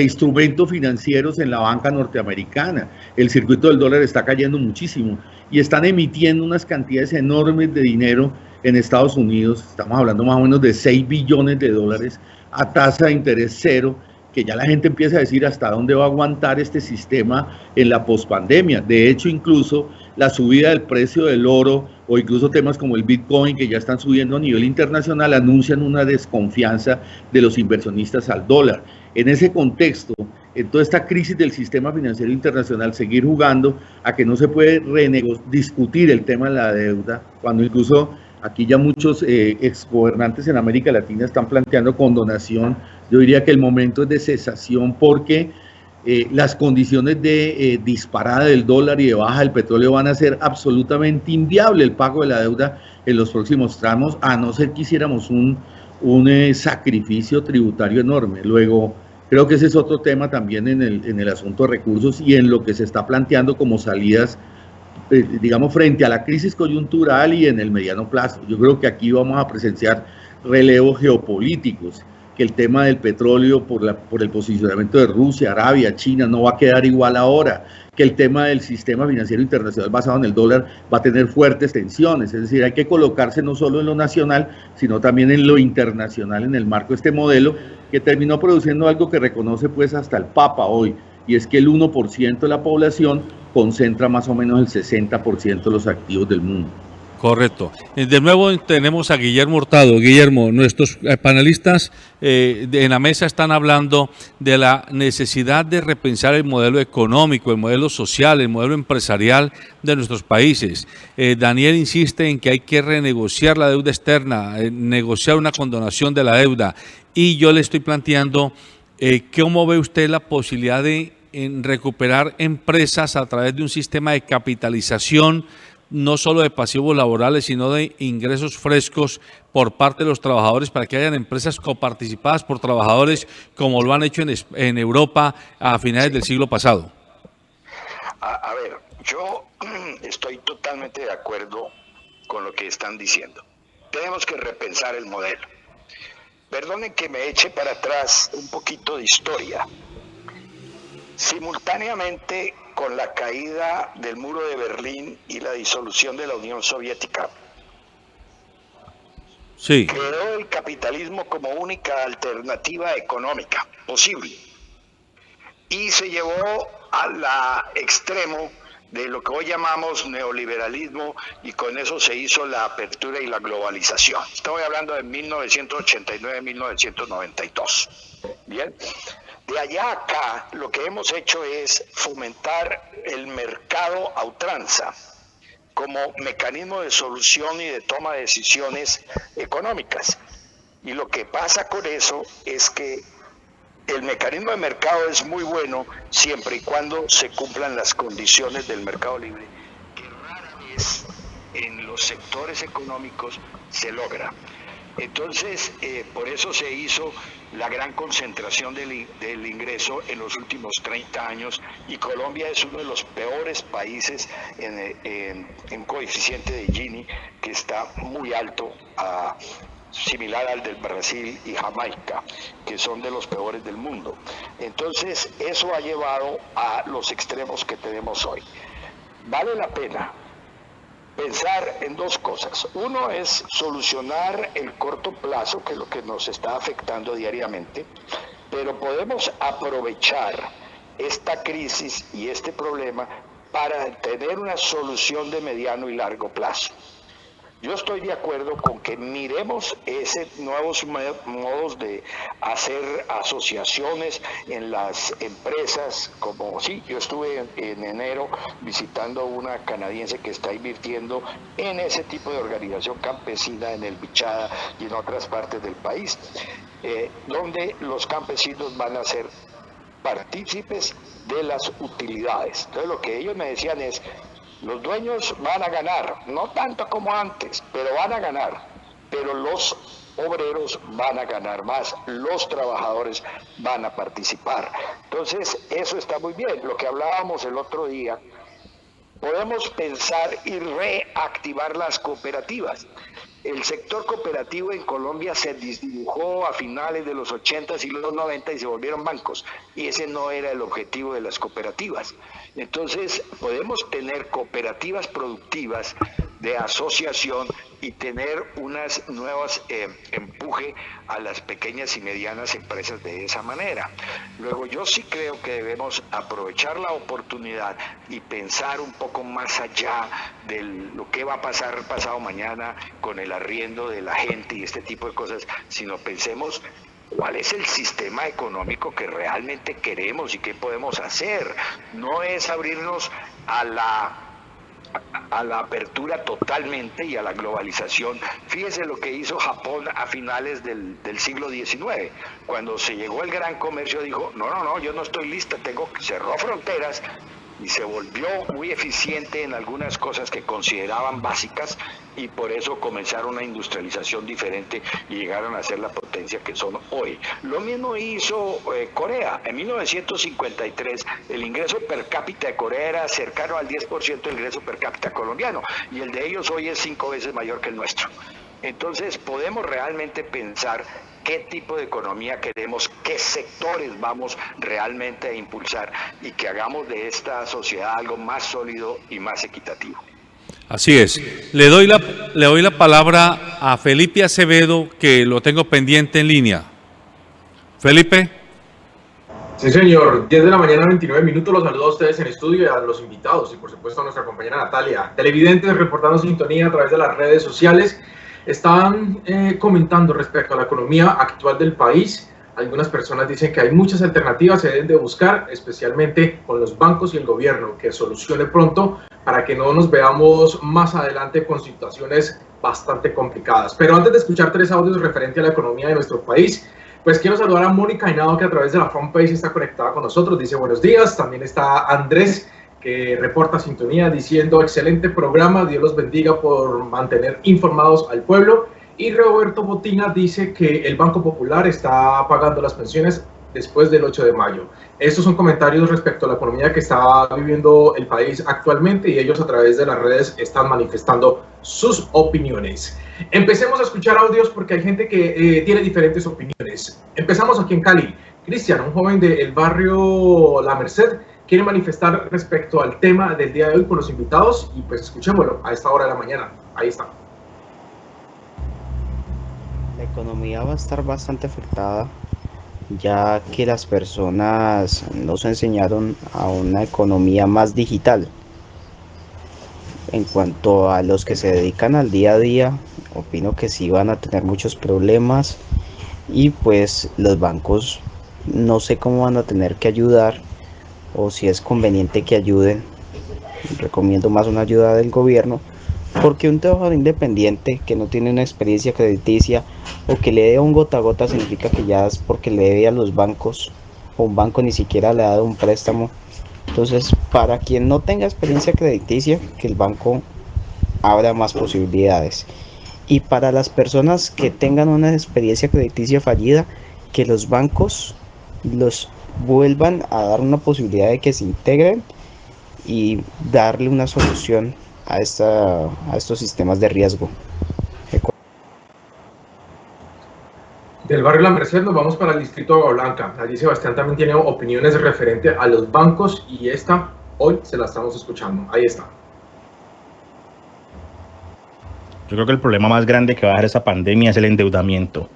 instrumentos financieros en la banca norteamericana. El circuito del dólar está cayendo muchísimo y están emitiendo unas cantidades enormes de dinero en Estados Unidos. Estamos hablando más o menos de 6 billones de dólares a tasa de interés cero, que ya la gente empieza a decir hasta dónde va a aguantar este sistema en la pospandemia. De hecho, incluso la subida del precio del oro o incluso temas como el Bitcoin, que ya están subiendo a nivel internacional, anuncian una desconfianza de los inversionistas al dólar. En ese contexto, en toda esta crisis del sistema financiero internacional, seguir jugando a que no se puede discutir el tema de la deuda, cuando incluso aquí ya muchos exgobernantes en América Latina están planteando condonación. Yo diría que el momento es de cesación porque las condiciones de disparada del dólar y de baja del petróleo van a ser absolutamente inviable el pago de la deuda en los próximos tramos, a no ser que hiciéramos un sacrificio tributario enorme. Luego, creo que ese es otro tema también en el asunto de recursos y en lo que se está planteando como salidas, digamos, frente a la crisis coyuntural y en el mediano plazo. Yo creo que aquí vamos a presenciar relevos geopolíticos, que el tema del petróleo por el posicionamiento de Rusia, Arabia, China no va a quedar igual ahora, que el tema del sistema financiero internacional basado en el dólar va a tener fuertes tensiones. Es decir, hay que colocarse no solo en lo nacional, sino también en lo internacional en el marco de este modelo que terminó produciendo algo que reconoce pues hasta el Papa hoy, y es que el 1% de la población concentra más o menos el 60% de los activos del mundo. Correcto. De nuevo tenemos a Guillermo Hurtado. Guillermo, nuestros panelistas en la mesa están hablando de la necesidad de repensar el modelo económico, el modelo social, el modelo empresarial de nuestros países. Daniel insiste en que hay que renegociar la deuda externa, negociar una condonación de la deuda. Y yo le estoy planteando, ¿cómo ve usted la posibilidad de recuperar empresas a través de un sistema de capitalización, no solo de pasivos laborales, sino de ingresos frescos por parte de los trabajadores, para que hayan empresas coparticipadas por trabajadores, como lo han hecho en Europa a finales del siglo pasado? A ver, yo estoy totalmente de acuerdo con lo que están diciendo. Tenemos que repensar el modelo. Perdonen que me eche para atrás un poquito de historia. Simultáneamente con la caída del muro de Berlín y la disolución de la Unión Soviética, sí, creó el capitalismo como única alternativa económica posible. y se llevó al extremo de lo que hoy llamamos neoliberalismo, y con eso se hizo la apertura y la globalización. Estoy hablando de 1989-1992. Bien, de allá a acá lo que hemos hecho es fomentar el mercado a ultranza como mecanismo de solución y de toma de decisiones económicas. Y lo que pasa con eso es que el mecanismo de mercado es muy bueno siempre y cuando se cumplan las condiciones del mercado libre, que rara vez en los sectores económicos se logra. Entonces, por eso se hizo la gran concentración del ingreso en los últimos 30 años, y Colombia es uno de los peores países en coeficiente de Gini, que está muy alto, similar al del Brasil y Jamaica, que son de los peores del mundo. Entonces, eso ha llevado a los extremos que tenemos hoy. Vale la pena pensar en dos cosas. Uno es solucionar el corto plazo, que es lo que nos está afectando diariamente, pero podemos aprovechar esta crisis y este problema para tener una solución de mediano y largo plazo. Yo estoy de acuerdo con que miremos nuevos modos de hacer asociaciones en las empresas, como sí, yo estuve en enero visitando una canadiense que está invirtiendo en ese tipo de organización campesina en el Bichada y en otras partes del país, donde los campesinos van a ser partícipes de las utilidades. Entonces lo que ellos me decían es: los dueños van a ganar, no tanto como antes, pero van a ganar. Pero los obreros van a ganar más, los trabajadores van a participar. Entonces, eso está muy bien. Lo que hablábamos el otro día, podemos pensar y reactivar las cooperativas. El sector cooperativo en Colombia se desdibujó a finales de los 80s y los 90 y se volvieron bancos, y ese no era el objetivo de las cooperativas. Entonces podemos tener cooperativas productivas de asociación y tener unas nuevas empuje a las pequeñas y medianas empresas de esa manera. Luego, yo sí creo que debemos aprovechar la oportunidad y pensar un poco más allá de lo que va a pasar pasado mañana con el arriendo de la gente y este tipo de cosas, sino pensemos cuál es el sistema económico que realmente queremos y qué podemos hacer. No es abrirnos a la apertura totalmente y a la globalización. Fíjese lo que hizo Japón a finales del siglo XIX. Cuando se llegó el gran comercio, dijo: no, yo no estoy lista, cerró fronteras y se volvió muy eficiente en algunas cosas que consideraban básicas, y por eso comenzaron una industrialización diferente y llegaron a ser la potencia que son hoy. Lo mismo hizo Corea. En 1953 el ingreso per cápita de Corea era cercano al 10% del ingreso per cápita colombiano, y el de ellos hoy es 5 veces mayor que el nuestro. Entonces podemos realmente pensar qué tipo de economía queremos, qué sectores vamos realmente a impulsar, y que hagamos de esta sociedad algo más sólido y más equitativo. Así es. Le doy la palabra a Felipe Acevedo, que lo tengo pendiente en línea. Felipe. Sí, señor. 10 de la mañana, 29 minutos. Los saludo a ustedes en estudio y a los invitados, y por supuesto a nuestra compañera Natalia. Televidentes reportando sintonía a través de las redes sociales. Están comentando respecto a la economía actual del país. Algunas personas dicen que hay muchas alternativas, se deben de buscar, especialmente con los bancos y el gobierno, que solucione pronto para que no nos veamos más adelante con situaciones bastante complicadas. Pero antes de escuchar 3 audios referente a la economía de nuestro país, pues quiero saludar a Mónica Henao, que a través de la fanpage está conectada con nosotros, dice buenos días. También está Andrés, que reporta sintonía diciendo: excelente programa, Dios los bendiga por mantener informados al pueblo. Y Roberto Botina dice que el Banco Popular está pagando las pensiones después del 8 de mayo. Estos son comentarios respecto a la economía que está viviendo el país actualmente, y ellos a través de las redes están manifestando sus opiniones. Empecemos a escuchar audios porque hay gente que tiene diferentes opiniones. Empezamos aquí en Cali. Cristian, un joven del barrio La Merced, quiere manifestar respecto al tema del día de hoy con los invitados, y pues escuchémoslo a esta hora de la mañana. Ahí está. La economía va a estar bastante afectada ya que las personas nos enseñaron a una economía más digital. En cuanto a los que se dedican al día a día, opino que sí van a tener muchos problemas y pues los bancos no sé cómo van a tener que ayudar o si es conveniente que ayuden. Recomiendo más una ayuda del gobierno porque un trabajador independiente que no tiene una experiencia crediticia o que le dé un gota a gota significa que ya es porque le debe a los bancos o un banco ni siquiera le ha dado un préstamo. Entonces, para quien no tenga experiencia crediticia, que el banco abra más posibilidades. Y para las personas que tengan una experiencia crediticia fallida, que los bancos los vuelvan a dar una posibilidad de que se integren y darle una solución a estos sistemas de riesgo. Del barrio La Merced nos vamos para el distrito de Agua Blanca. Allí Sebastián también tiene opiniones referente a los bancos y esta hoy se la estamos escuchando. Ahí está. Yo creo que el problema más grande que va a dejar esta pandemia es el endeudamiento,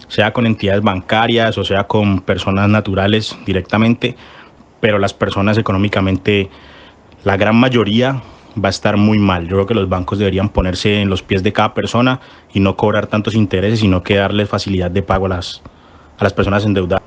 sea con entidades bancarias o sea con personas naturales directamente, pero las personas económicamente, la gran mayoría va a estar muy mal. Yo creo que los bancos deberían ponerse en los pies de cada persona y no cobrar tantos intereses, sino que darle facilidad de pago a las personas endeudadas.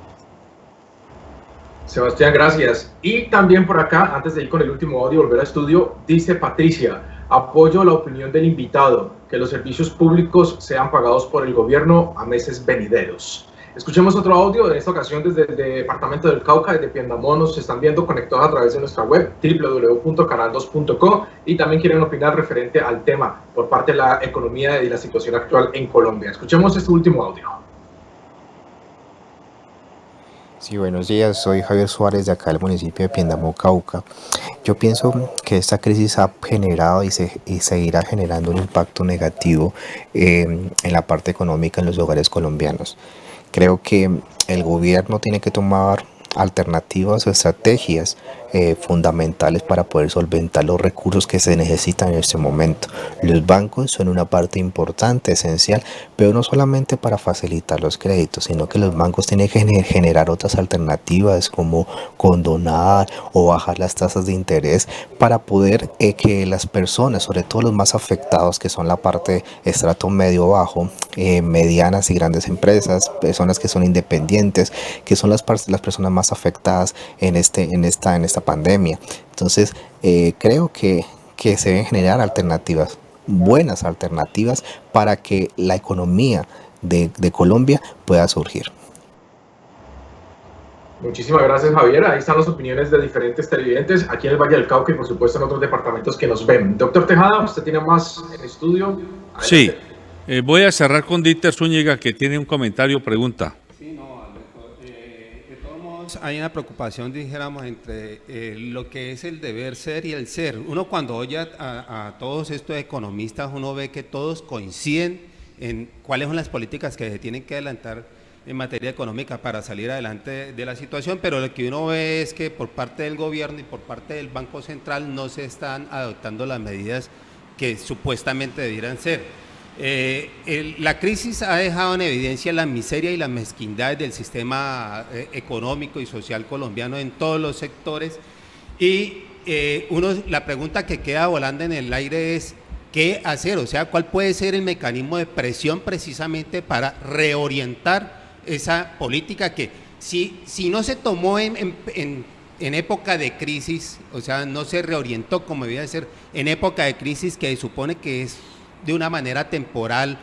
Sebastián, gracias. Y también por acá, antes de ir con el último audio, volver a estudio, dice Patricia, apoyo la opinión del invitado, que los servicios públicos sean pagados por el gobierno a meses venideros. Escuchemos otro audio, en esta ocasión desde el departamento del Cauca, desde Piendamó, nos están viendo conectados a través de nuestra web www.canal2.co y también quieren opinar referente al tema por parte de la economía y la situación actual en Colombia. Escuchemos este último audio. Sí, buenos días, soy Javier Suárez de acá del municipio de Piendamó, Cauca. Yo pienso que esta crisis ha generado y seguirá generando un impacto negativo en la parte económica en los hogares colombianos. Creo que el gobierno tiene que tomar alternativas o estrategias fundamentales para poder solventar los recursos que se necesitan en este momento. Los bancos son una parte importante, esencial, pero no solamente para facilitar los créditos, sino que los bancos tienen que generar otras alternativas como condonar o bajar las tasas de interés para poder que las personas, sobre todo los más afectados, que son la parte estrato medio bajo, medianas y grandes empresas, personas que son independientes, que son las personas más afectadas en esta pandemia. Entonces, creo que se deben generar alternativas, buenas alternativas, para que la economía de Colombia pueda surgir. Muchísimas gracias, Javier. Ahí están las opiniones de diferentes televidentes aquí en el Valle del Cauca y por supuesto en otros departamentos que nos ven. Doctor Tejada, ¿usted tiene más en estudio? Sí, Adelante. voy a cerrar con Dieter Zúñiga, que tiene un comentario, pregunta. Sí, no, Alberto, de todos modos hay una preocupación, dijéramos, entre lo que es el deber ser y el ser. Uno cuando oye a todos estos economistas, uno ve que todos coinciden en cuáles son las políticas que se tienen que adelantar en materia económica para salir adelante de la situación, pero lo que uno ve es que por parte del gobierno y por parte del Banco Central no se están adoptando las medidas que supuestamente debieran ser. La crisis ha dejado en evidencia la miseria y las mezquindades del sistema económico y social colombiano en todos los sectores y la pregunta que queda volando en el aire es ¿qué hacer? O sea, ¿cuál puede ser el mecanismo de presión precisamente para reorientar esa política que si no se tomó en época de crisis, o sea, no se reorientó como debía ser en época de crisis, que supone que es de una manera temporal,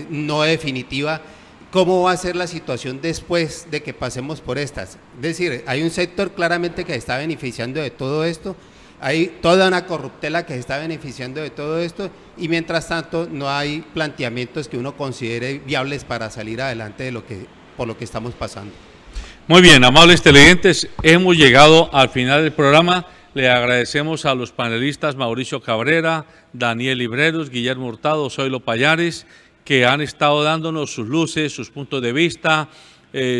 no definitiva, ¿cómo va a ser la situación después de que pasemos por estas? Es decir, hay un sector claramente que se está beneficiando de todo esto, hay toda una corruptela que se está beneficiando de todo esto y mientras tanto no hay planteamientos que uno considere viables para salir adelante por lo que estamos pasando. Muy bien, amables televidentes, hemos llegado al final del programa. Le agradecemos a los panelistas Mauricio Cabrera, Daniel Libreros, Guillermo Hurtado, Zoilo Payares, que han estado dándonos sus luces, sus puntos de vista,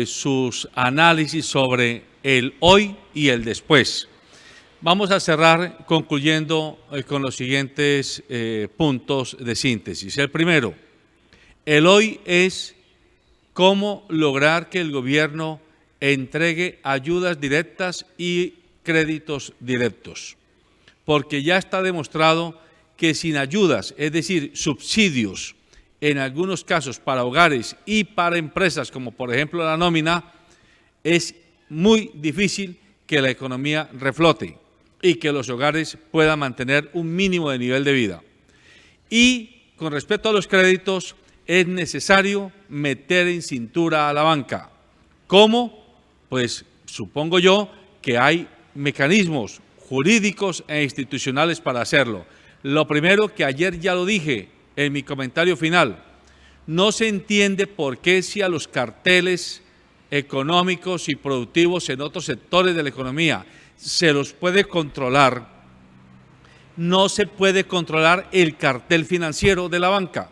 sus análisis sobre el hoy y el después. Vamos a cerrar concluyendo con los siguientes puntos de síntesis. El primero, el hoy es cómo lograr que el gobierno entregue ayudas directas y créditos directos, porque ya está demostrado que sin ayudas, es decir, subsidios, en algunos casos para hogares y para empresas, como por ejemplo la nómina, es muy difícil que la economía reflote y que los hogares puedan mantener un mínimo de nivel de vida. Y con respecto a los créditos, es necesario meter en cintura a la banca. ¿Cómo? Pues supongo yo que hay mecanismos jurídicos e institucionales para hacerlo. Lo primero, que ayer ya lo dije en mi comentario final, no se entiende por qué si a los carteles económicos y productivos en otros sectores de la economía se los puede controlar, no se puede controlar el cartel financiero de la banca.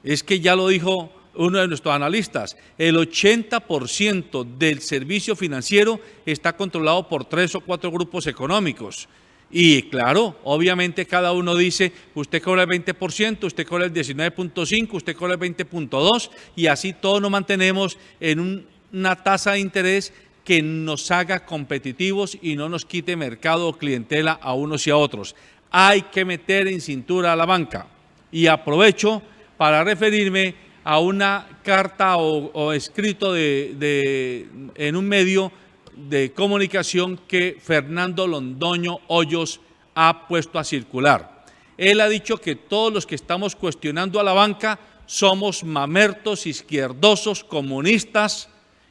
Es que ya lo dijo uno de nuestros analistas, el 80% del servicio financiero está controlado por 3 o 4 grupos económicos. Y claro, obviamente cada uno dice, usted cobra el 20%, usted cobra el 19.5%, usted cobra el 20.2%, y así todos nos mantenemos en una tasa de interés que nos haga competitivos y no nos quite mercado o clientela a unos y a otros. Hay que meter en cintura a la banca. Y aprovecho para referirme a una carta o escrito en un medio de comunicación que Fernando Londoño Hoyos ha puesto a circular. Él ha dicho que todos los que estamos cuestionando a la banca somos mamertos, izquierdosos, comunistas,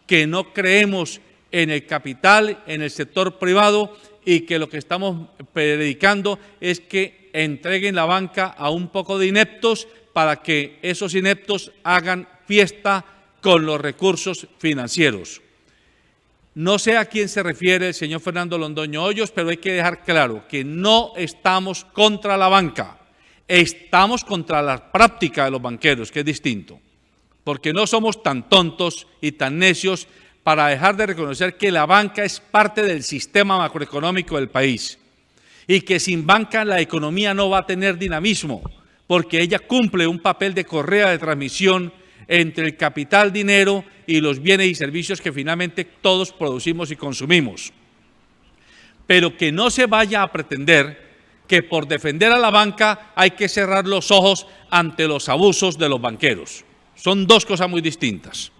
que no creemos en el capital, en el sector privado, y que lo que estamos predicando es que entreguen la banca a un poco de ineptos para que esos ineptos hagan fiesta con los recursos financieros. No sé a quién se refiere el señor Fernando Londoño Hoyos, pero hay que dejar claro que no estamos contra la banca, estamos contra la práctica de los banqueros, que es distinto, porque no somos tan tontos y tan necios para dejar de reconocer que la banca es parte del sistema macroeconómico del país y que sin banca la economía no va a tener dinamismo, porque ella cumple un papel de correa de transmisión entre el capital, dinero y los bienes y servicios que finalmente todos producimos y consumimos. Pero que no se vaya a pretender que por defender a la banca hay que cerrar los ojos ante los abusos de los banqueros. Son dos cosas muy distintas.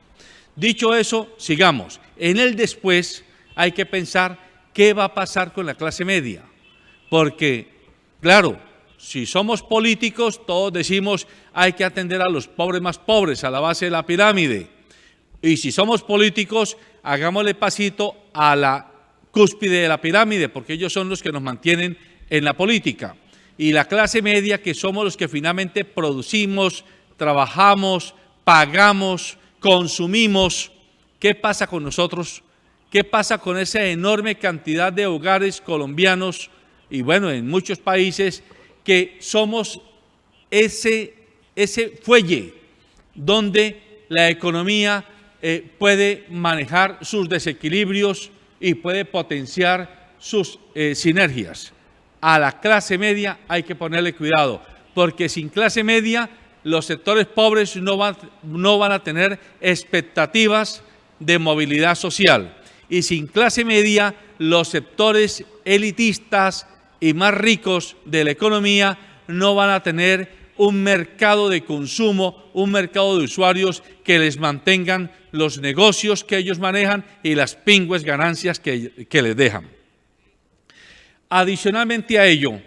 Dicho eso, sigamos. En el después hay que pensar qué va a pasar con la clase media, porque, claro, si somos políticos, todos decimos hay que atender a los pobres más pobres, a la base de la pirámide. Y si somos políticos, hagámosle pasito a la cúspide de la pirámide, porque ellos son los que nos mantienen en la política. Y la clase media, que somos los que finalmente producimos, trabajamos, pagamos, consumimos. ¿Qué pasa con nosotros? ¿Qué pasa con esa enorme cantidad de hogares colombianos y bueno, en muchos países, que somos ese fuelle donde la economía puede manejar sus desequilibrios y puede potenciar sus sinergias? A la clase media hay que ponerle cuidado, porque sin clase media los sectores pobres no van a tener expectativas de movilidad social, y sin clase media los sectores elitistas y más ricos de la economía no van a tener un mercado de consumo, un mercado de usuarios que les mantengan los negocios que ellos manejan y las pingües ganancias que les dejan. Adicionalmente a ello,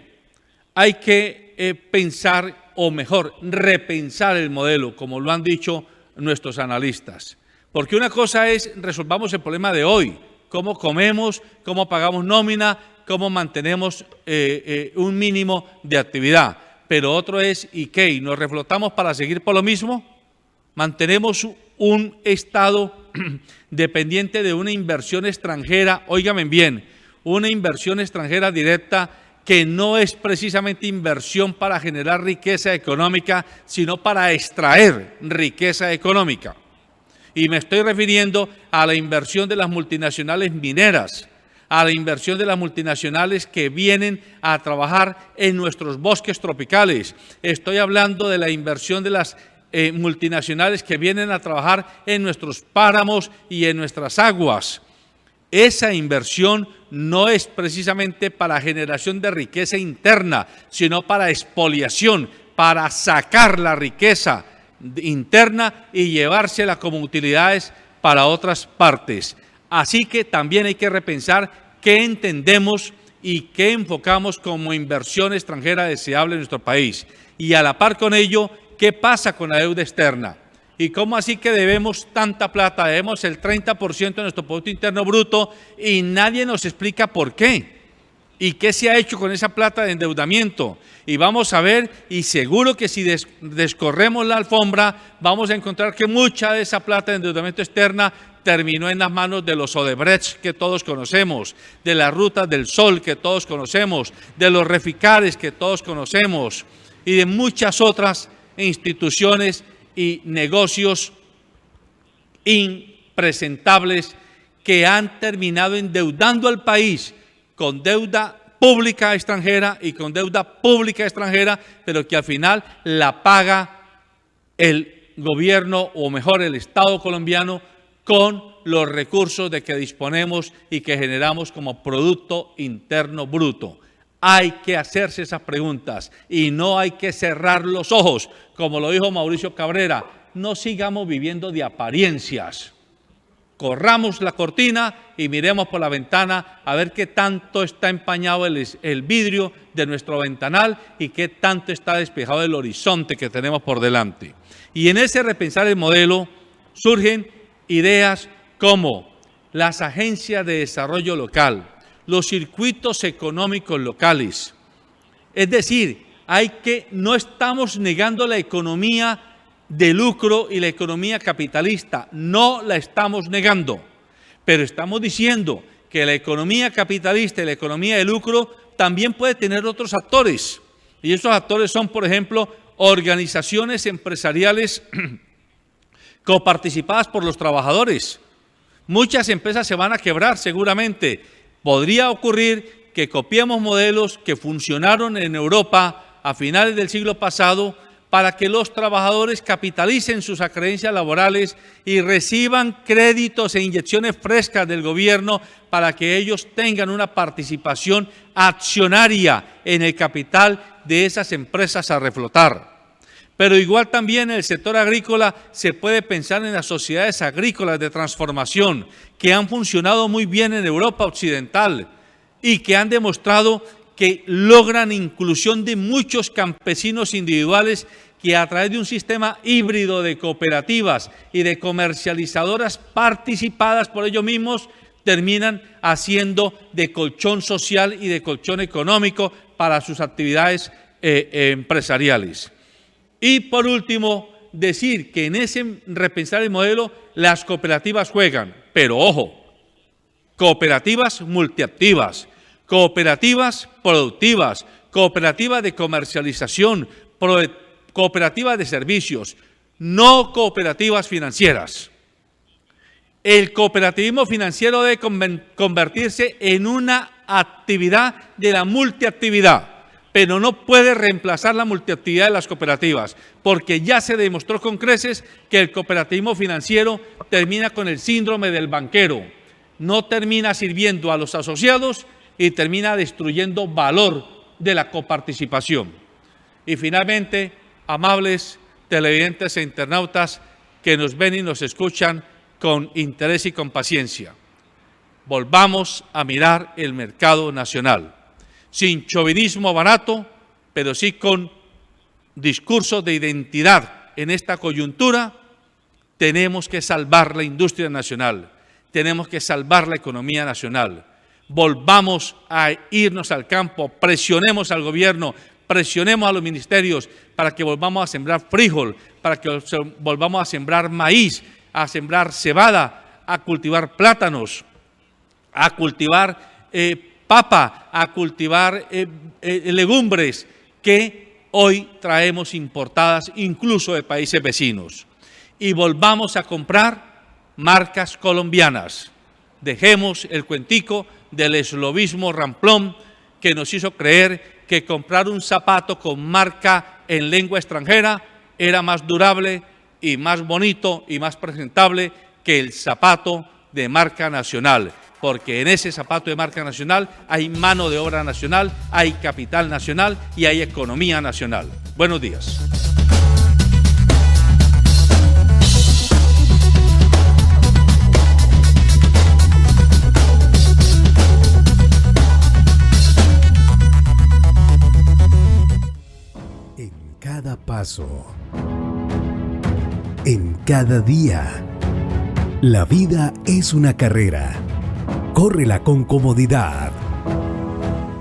hay que pensar, o mejor, repensar el modelo, como lo han dicho nuestros analistas. Porque una cosa es, resolvamos el problema de hoy, cómo comemos, cómo pagamos nómina, cómo mantenemos un mínimo de actividad. Pero otro es, ¿y qué? ¿Y nos reflotamos para seguir por lo mismo? ¿Mantenemos un Estado dependiente de una inversión extranjera? Óigame bien, una inversión extranjera directa que no es precisamente inversión para generar riqueza económica, sino para extraer riqueza económica. Y me estoy refiriendo a la inversión de las multinacionales mineras, a la inversión de las multinacionales que vienen a trabajar en nuestros bosques tropicales. Estoy hablando de la inversión de las multinacionales que vienen a trabajar en nuestros páramos y en nuestras aguas. Esa inversión no es precisamente para generación de riqueza interna, sino para expoliación, para sacar la riqueza interna y llevársela como utilidades para otras partes. Así que también hay que repensar qué entendemos y qué enfocamos como inversión extranjera deseable en nuestro país. Y a la par con ello, ¿qué pasa con la deuda externa? ¿Y cómo así que debemos tanta plata? Debemos el 30% de nuestro Producto Interno Bruto y nadie nos explica por qué. ¿Y qué se ha hecho con esa plata de endeudamiento? Y vamos a ver, y seguro que si descorremos la alfombra, vamos a encontrar que mucha de esa plata de endeudamiento externa terminó en las manos de los Odebrecht que todos conocemos, de las Rutas del Sol que todos conocemos, de los Reficares que todos conocemos y de muchas otras instituciones y negocios impresentables que han terminado endeudando al país con deuda pública extranjera y con deuda pública extranjera, pero que al final la paga el gobierno, o mejor el Estado colombiano, con los recursos de que disponemos y que generamos como Producto Interno Bruto. Hay que hacerse esas preguntas y no hay que cerrar los ojos, como lo dijo Mauricio Cabrera. No sigamos viviendo de apariencias. Corramos la cortina y miremos por la ventana a ver qué tanto está empañado el vidrio de nuestro ventanal y qué tanto está despejado el horizonte que tenemos por delante. Y en ese repensar el modelo surgen ideas como las agencias de desarrollo local, los circuitos económicos locales. Es decir, no estamos negando la economía de lucro y la economía capitalista, no la estamos negando, pero estamos diciendo que la economía capitalista y la economía de lucro también puede tener otros actores, y esos actores son, por ejemplo, organizaciones empresariales coparticipadas por los trabajadores. Muchas empresas se van a quebrar seguramente. Podría ocurrir que copiemos modelos que funcionaron en Europa a finales del siglo pasado para que los trabajadores capitalicen sus acreencias laborales y reciban créditos e inyecciones frescas del gobierno para que ellos tengan una participación accionaria en el capital de esas empresas a reflotar. Pero igual también en el sector agrícola se puede pensar en las sociedades agrícolas de transformación que han funcionado muy bien en Europa Occidental y que han demostrado que logran inclusión de muchos campesinos individuales que a través de un sistema híbrido de cooperativas y de comercializadoras participadas por ellos mismos terminan haciendo de colchón social y de colchón económico para sus actividades empresariales. Y por último, decir que en ese repensar el modelo las cooperativas juegan, pero ojo, cooperativas multiactivas, cooperativas productivas, cooperativas de comercialización, cooperativas de servicios, no cooperativas financieras. El cooperativismo financiero debe convertirse en una actividad de la multiactividad, pero no puede reemplazar la multiactividad de las cooperativas, porque ya se demostró con creces que el cooperativismo financiero termina con el síndrome del banquero, no termina sirviendo a los asociados y termina destruyendo valor de la coparticipación. Y finalmente, amables televidentes e internautas que nos ven y nos escuchan con interés y con paciencia, volvamos a mirar el mercado nacional, sin chauvinismo barato, pero sí con discursos de identidad. En esta coyuntura tenemos que salvar la industria nacional, tenemos que salvar la economía nacional. Volvamos a irnos al campo, presionemos al gobierno, presionemos a los ministerios para que volvamos a sembrar frijol, para que volvamos a sembrar maíz, a sembrar cebada, a cultivar plátanos, a cultivar papa, a cultivar legumbres que hoy traemos importadas incluso de países vecinos. Y volvamos a comprar marcas colombianas. Dejemos el cuentico del eslobismo ramplón que nos hizo creer que comprar un zapato con marca en lengua extranjera era más durable y más bonito y más presentable que el zapato de marca nacional, porque en ese zapato de marca nacional hay mano de obra nacional, hay capital nacional y hay economía nacional. Buenos días. En cada paso, en cada día, la vida es una carrera. Córrela con comodidad.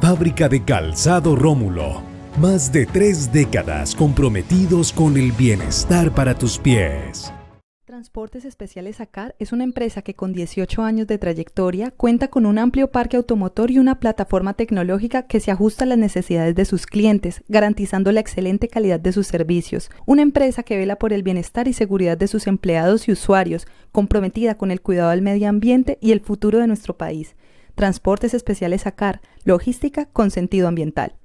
Fábrica de Calzado Rómulo. Más de 3 décadas comprometidos con el bienestar para tus pies. Transportes Especiales ACAR es una empresa que con 18 años de trayectoria cuenta con un amplio parque automotor y una plataforma tecnológica que se ajusta a las necesidades de sus clientes, garantizando la excelente calidad de sus servicios. Una empresa que vela por el bienestar y seguridad de sus empleados y usuarios, comprometida con el cuidado del medio ambiente y el futuro de nuestro país. Transportes Especiales ACAR, logística con sentido ambiental.